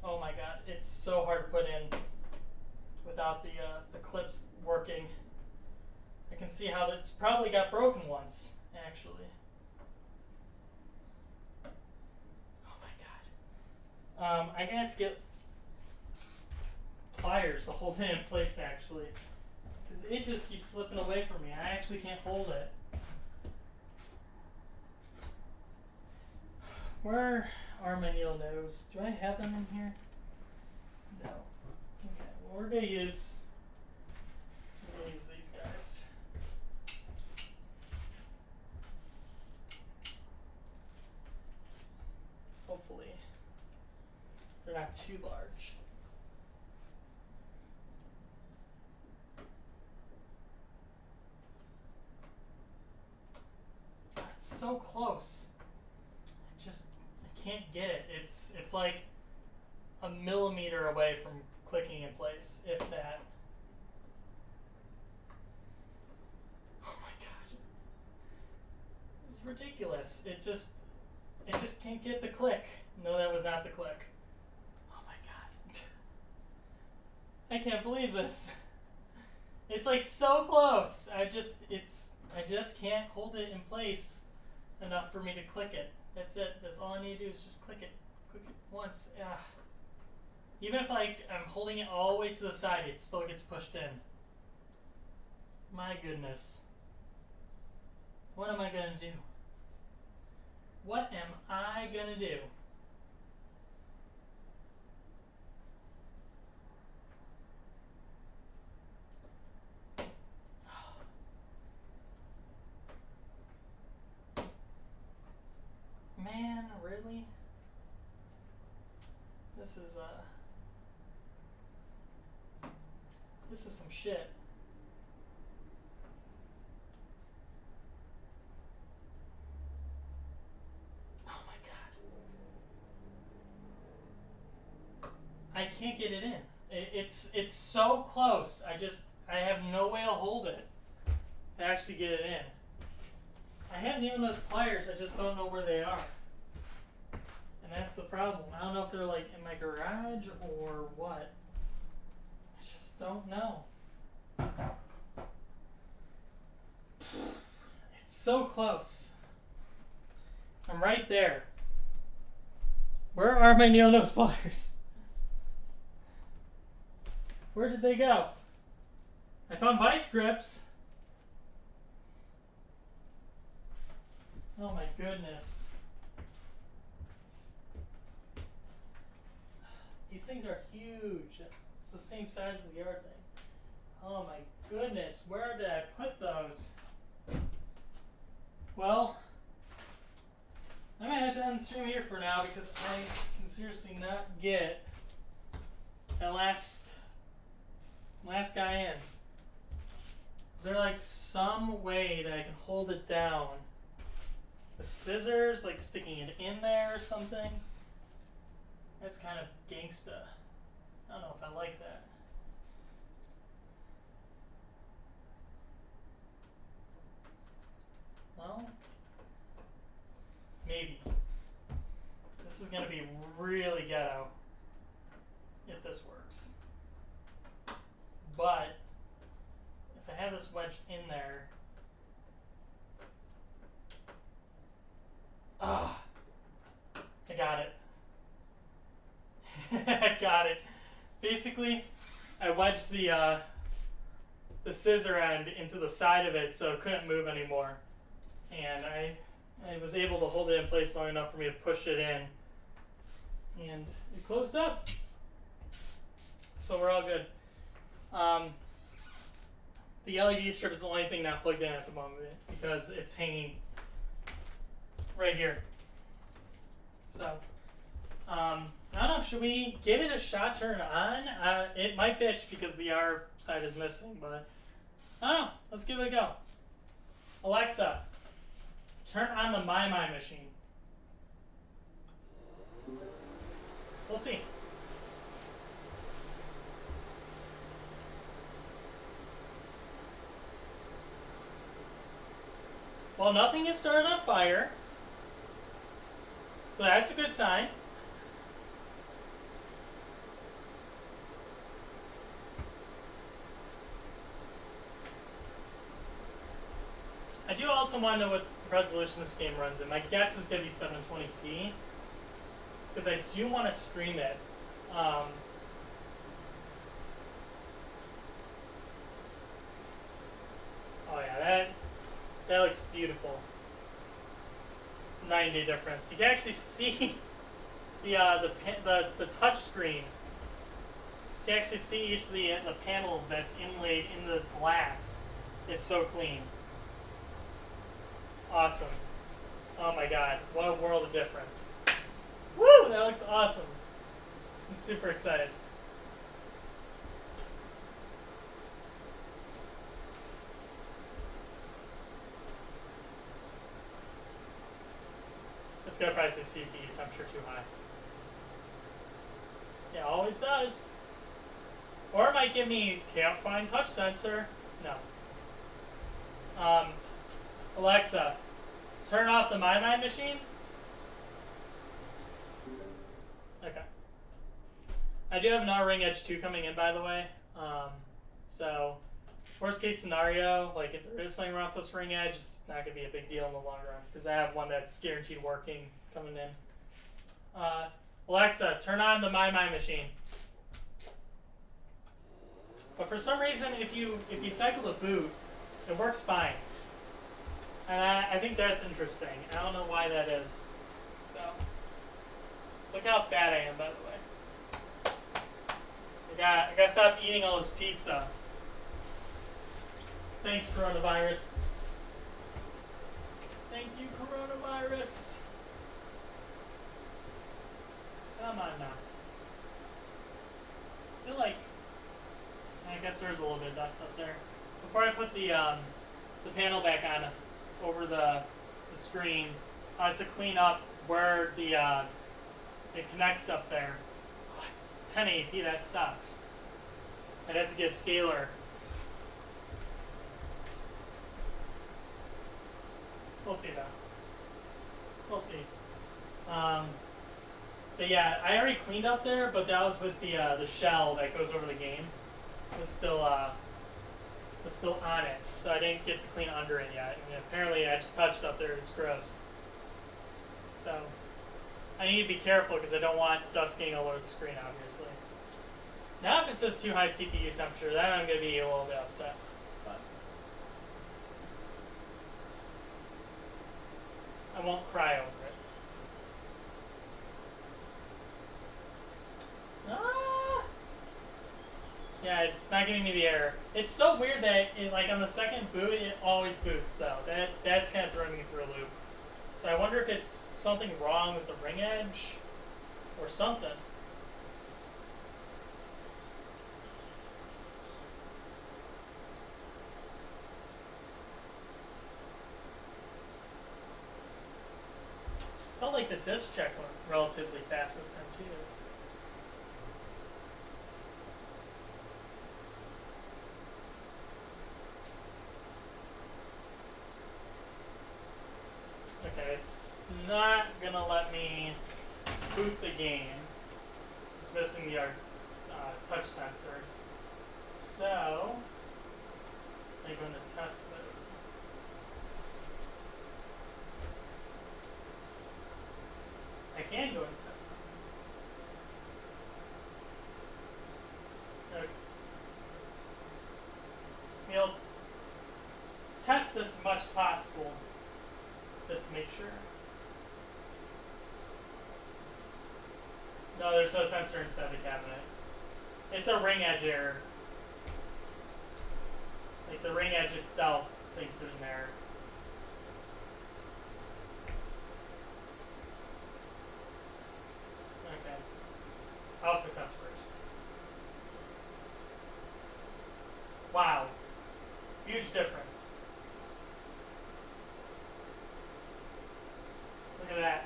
Oh my god, it's so hard to put in without the clips working. I can see how it's probably got broken once, actually. Oh my god. I'm going to have to get pliers to hold it in place, actually. Because it just keeps slipping away from me. I actually can't hold it. Where are my needle nose? Do I have them in here? No. Okay, well we're gonna use these guys. Hopefully they're not too large. It's so close. I can't get it. It's like a millimeter away from clicking in place, if that. Oh my god. This is ridiculous. It just can't get to click. No, that was not the click. Oh my god. I can't believe this. It's like so close. I just can't hold it in place enough for me to click it. That's it. That's all I need to do is just click it. Click it once. Even if I'm holding it all the way to the side, it still gets pushed in. My goodness. What am I gonna do? What am I gonna do? Man, really? This is some shit. Oh my god. I can't get it in. It's so close. I have no way to hold it to actually get it in. I have nail nose pliers, I just don't know where they are. And that's the problem. I don't know if they're like in my garage or what. I just don't know. It's so close. I'm right there. Where are my nail nose pliers? Where did they go? I found vice grips. Oh my goodness. These things are huge. It's the same size as the other thing. Oh my goodness. Where did I put those? Well, I might have to end the stream here for now because I can seriously not get that last guy in. Is there like some way that I can hold it down? The scissors, like sticking it in there or something? That's kind of gangsta. I don't know if I like that. Well, maybe. This is going to be really ghetto if this works. But if I have this wedge in there, I got it. I got it. Basically, I wedged the scissor end into the side of it so it couldn't move anymore. And I was able to hold it in place long enough for me to push it in. And it closed up. So we're all good. The LED strip is the only thing not plugged in at the moment because it's hanging right here. So, I don't know, should we give it a shot, turn it on? It might bitch because the R side is missing, but I don't know, let's give it a go. Alexa, turn on the MaiMai machine. We'll see. Well, nothing is started on fire. So that's a good sign. I do also want to know what resolution this game runs in. My guess is going to be 720p. Because I do want to stream it. Oh yeah, that looks beautiful. 90 difference. You can actually see the touch screen. You can actually see each of the panels that's inlaid in the glass. It's so clean. Awesome. Oh my god, what a world of difference. Woo! That looks awesome. I'm super excited. It's gonna probably say CPU, so I'm sure too high. It always does. Or it might give me can't find touch sensor. No. Alexa, turn off the MaiMai machine. Okay. I do have another ring edge 2 coming in, by the way. So, worst case scenario, like if there is something wrong with this ring edge, it's not going to be a big deal in the long run because I have one that's guaranteed working coming in. Alexa, turn on the MaiMai machine. But for some reason, if you cycle the boot, it works fine. And I think that's interesting. I don't know why that is. So, look how fat I am, by the way. I gotta stop eating all this pizza. Thanks, coronavirus. Thank you, coronavirus. Come on now. I feel like I guess there's a little bit of dust up there. Before I put the panel back on over the screen, to clean up where the it connects up there. Oh, it's 1080p. That sucks. I'd have to get a scaler. We'll see though. We'll see. But yeah, I already cleaned up there, but that was with the shell that goes over the game. Was still on it, so I didn't get to clean under it yet. And apparently, I just touched up there. It's gross. So I need to be careful because I don't want dust getting all over the screen. Obviously. Now, if it says too high CPU temperature, then I'm gonna be a little bit upset. But I won't cry over it. Yeah, it's not giving me the error. It's so weird that it, like on the second boot, it always boots though. That's kind of throwing me through a loop. So I wonder if it's something wrong with the ring edge or something. Felt like the disk check went relatively fast this time too. Okay, it's not gonna let me boot the game. This is missing the touch sensor. So I'm going to test mode. I can go into test mode. Okay. We'll test this as much as possible. Just to make sure. No, there's no sensor inside the cabinet. It's a ring edge error. Like the ring edge itself thinks there's an error. Okay. Output test first. Wow. Huge difference. Look at that.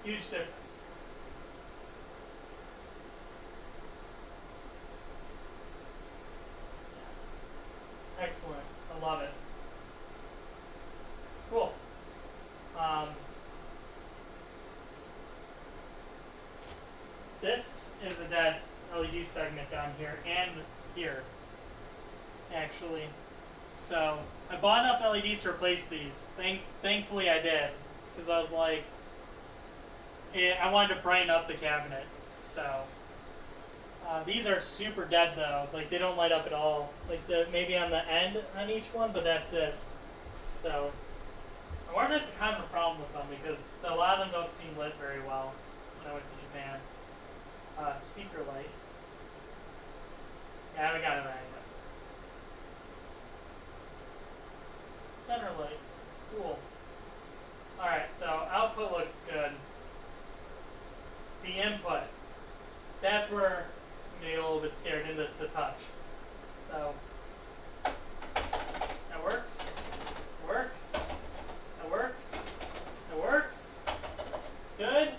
Huge difference. Yeah. Excellent. I love it. Cool. This is a dead LED segment down here and here, actually. So I bought enough LEDs to replace these. Thankfully I did, because I was like, I wanted to brighten up the cabinet. So these are super dead though. Like they don't light up at all. Like maybe on the end on each one, but that's it. So I wonder if it's kind of a problem with them because a lot of them don't seem lit very well when I went to Japan. Speaker light. Yeah, I haven't got it on yet. Center light. Cool. Alright, so output looks good. The input. That's where I'm getting a little bit scared into the touch. So that works. Works. That works. That works. It's good.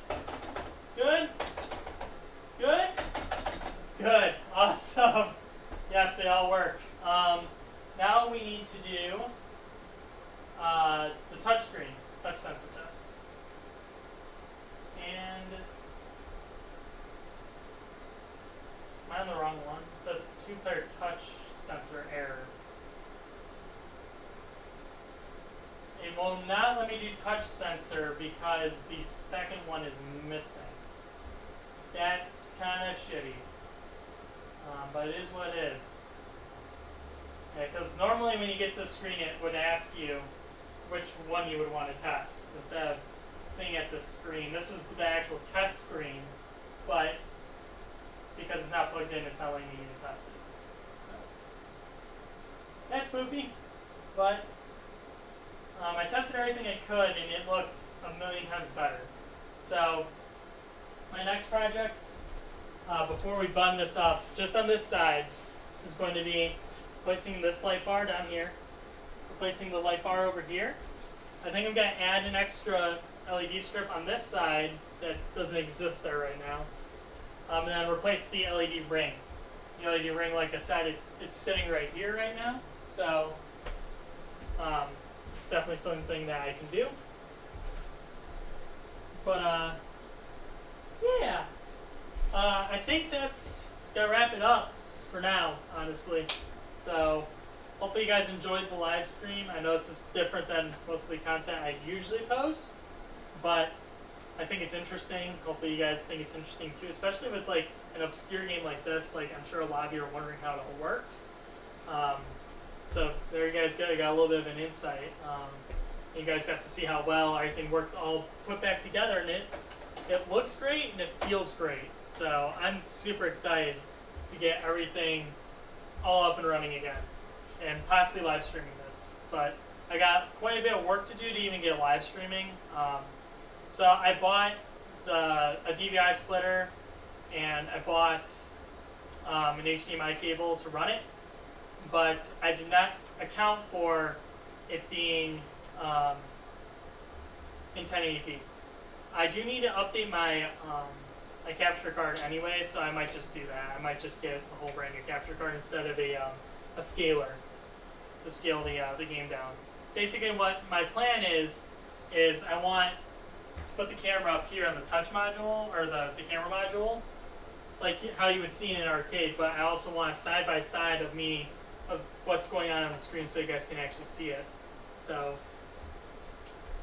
Awesome. Yes, they all work. Now we need to do the touch sensor test. And am I on the wrong one? It says 2-player touch sensor error. It will not let me do touch sensor because the second one is missing. That's kind of shitty. But it is what it is. Because normally when you get to the screen, it would ask you which one you would want to test instead of seeing at the screen. This is the actual test screen, but because it's not plugged in, it's not letting me even test it. So that's poopy, but I tested everything I could, and it looks a million times better. So my next projects, before we button this up, just on this side, is going to be placing this light bar down here, replacing the light bar over here. I think I'm going to add an extra LED strip on this side that doesn't exist there right now. And then replace the LED ring. The LED ring, like I said, it's sitting right here right now. So it's definitely something that I can do. But yeah. I think it's going to wrap it up for now, honestly. So hopefully you guys enjoyed the live stream. I know this is different than most of the content I usually post, but I think it's interesting. Hopefully you guys think it's interesting too, especially with like an obscure game like this. Like I'm sure a lot of you are wondering how it all works. So there you guys go. You got a little bit of an insight. You guys got to see how well everything worked all put back together, and it looks great and it feels great. So I'm super excited to get everything all up and running again, and possibly live streaming this. But I got quite a bit of work to do to even get live streaming. So I bought a DVI splitter, and I bought an HDMI cable to run it, but I did not account for it being in 1080p. I do need to update my capture card anyway, so I might just do that. I might just get a whole brand new capture card instead of a scaler to scale the game down. Basically what my plan is I want to put the camera up here on the touch module, or the camera module, like how you would see in an arcade, but I also want a side-by-side of me, of what's going on the screen so you guys can actually see it. So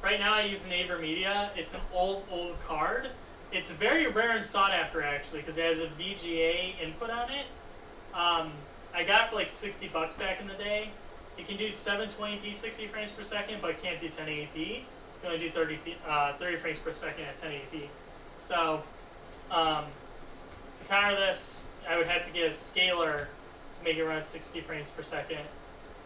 right now I use an AverMedia. It's an old card. It's very rare and sought after actually because it has a VGA input on it. I got it for like $60 back in the day. It can do 720p 60 frames per second, but it can't do 1080p. You can only do 30 frames per second at 1080p. So to counter this, I would have to get a scaler to make it run 60 frames per second,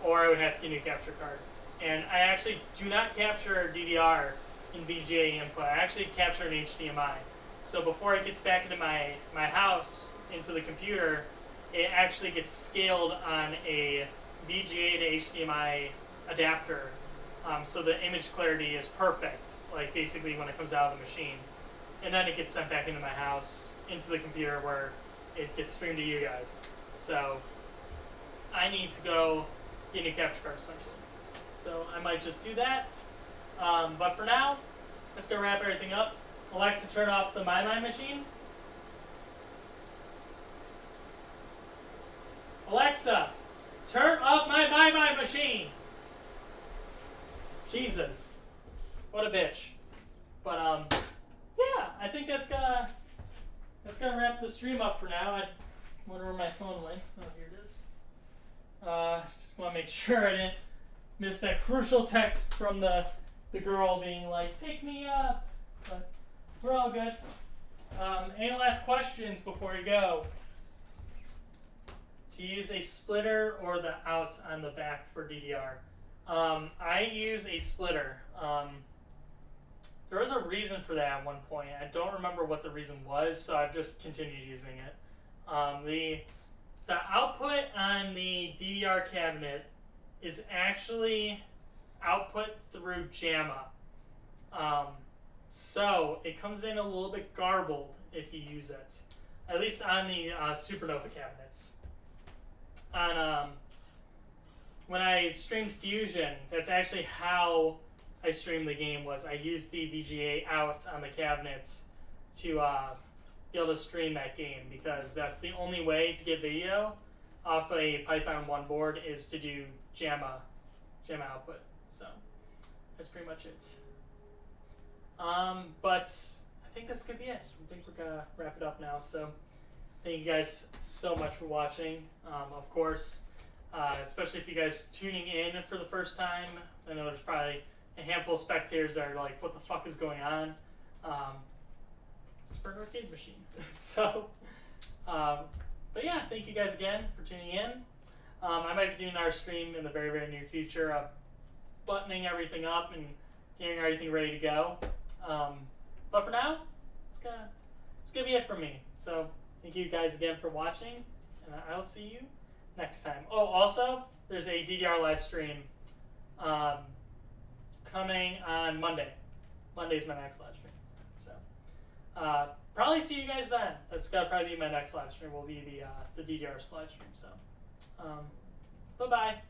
or I would have to get a new capture card. And I actually do not capture DDR in VGA input. I actually capture an HDMI. So before it gets back into my house, into the computer, it actually gets scaled on a VGA to HDMI adapter. So the image clarity is perfect, like basically when it comes out of the machine. And then it gets sent back into my house, into the computer where it gets streamed to you guys. So I need to go get a new capture card essentially. So I might just do that. But for now, let's go wrap everything up. Alexa, turn off the MaiMai machine. Alexa, turn off my MaiMai machine. Jesus, what a bitch. But yeah, I think that's gonna wrap the stream up for now. I wonder where my phone went. Oh, here it is. Just want to make sure I didn't miss that crucial text from the girl being like, "Pick me up." But we're all good. Any last questions before you go? To use a splitter or the out on the back for DDR? I use a splitter. There was a reason for that at one point. I don't remember what the reason was, so I've just continued using it. The output on the DDR cabinet is actually output through JAMA. So it comes in a little bit garbled if you use it. at least on the Supernova cabinets. On when I streamed Fusion, that's actually how I streamed the game. Was I used the VGA out on the cabinets to be able to stream that game, because that's the only way to get video off a Python 1 board is to do JAMA output. So that's pretty much it. But I think that's gonna be it. I think we're gonna wrap it up now. So thank you guys so much for watching. Of course, especially if you guys tuning in for the first time. I know there's probably a handful of spectators that are like, "What the fuck is going on?" It's for an arcade machine. So, but yeah, thank you guys again for tuning in. I might be doing our stream in the very, very near future of buttoning everything up and getting everything ready to go. But for now, it's gonna be it for me. So thank you guys again for watching, and I'll see you next time. Oh, also, there's a DDR live stream coming on Monday. Monday's my next live stream. So probably see you guys then. That's gotta probably be my next live stream. Will be the DDR live stream. So bye bye.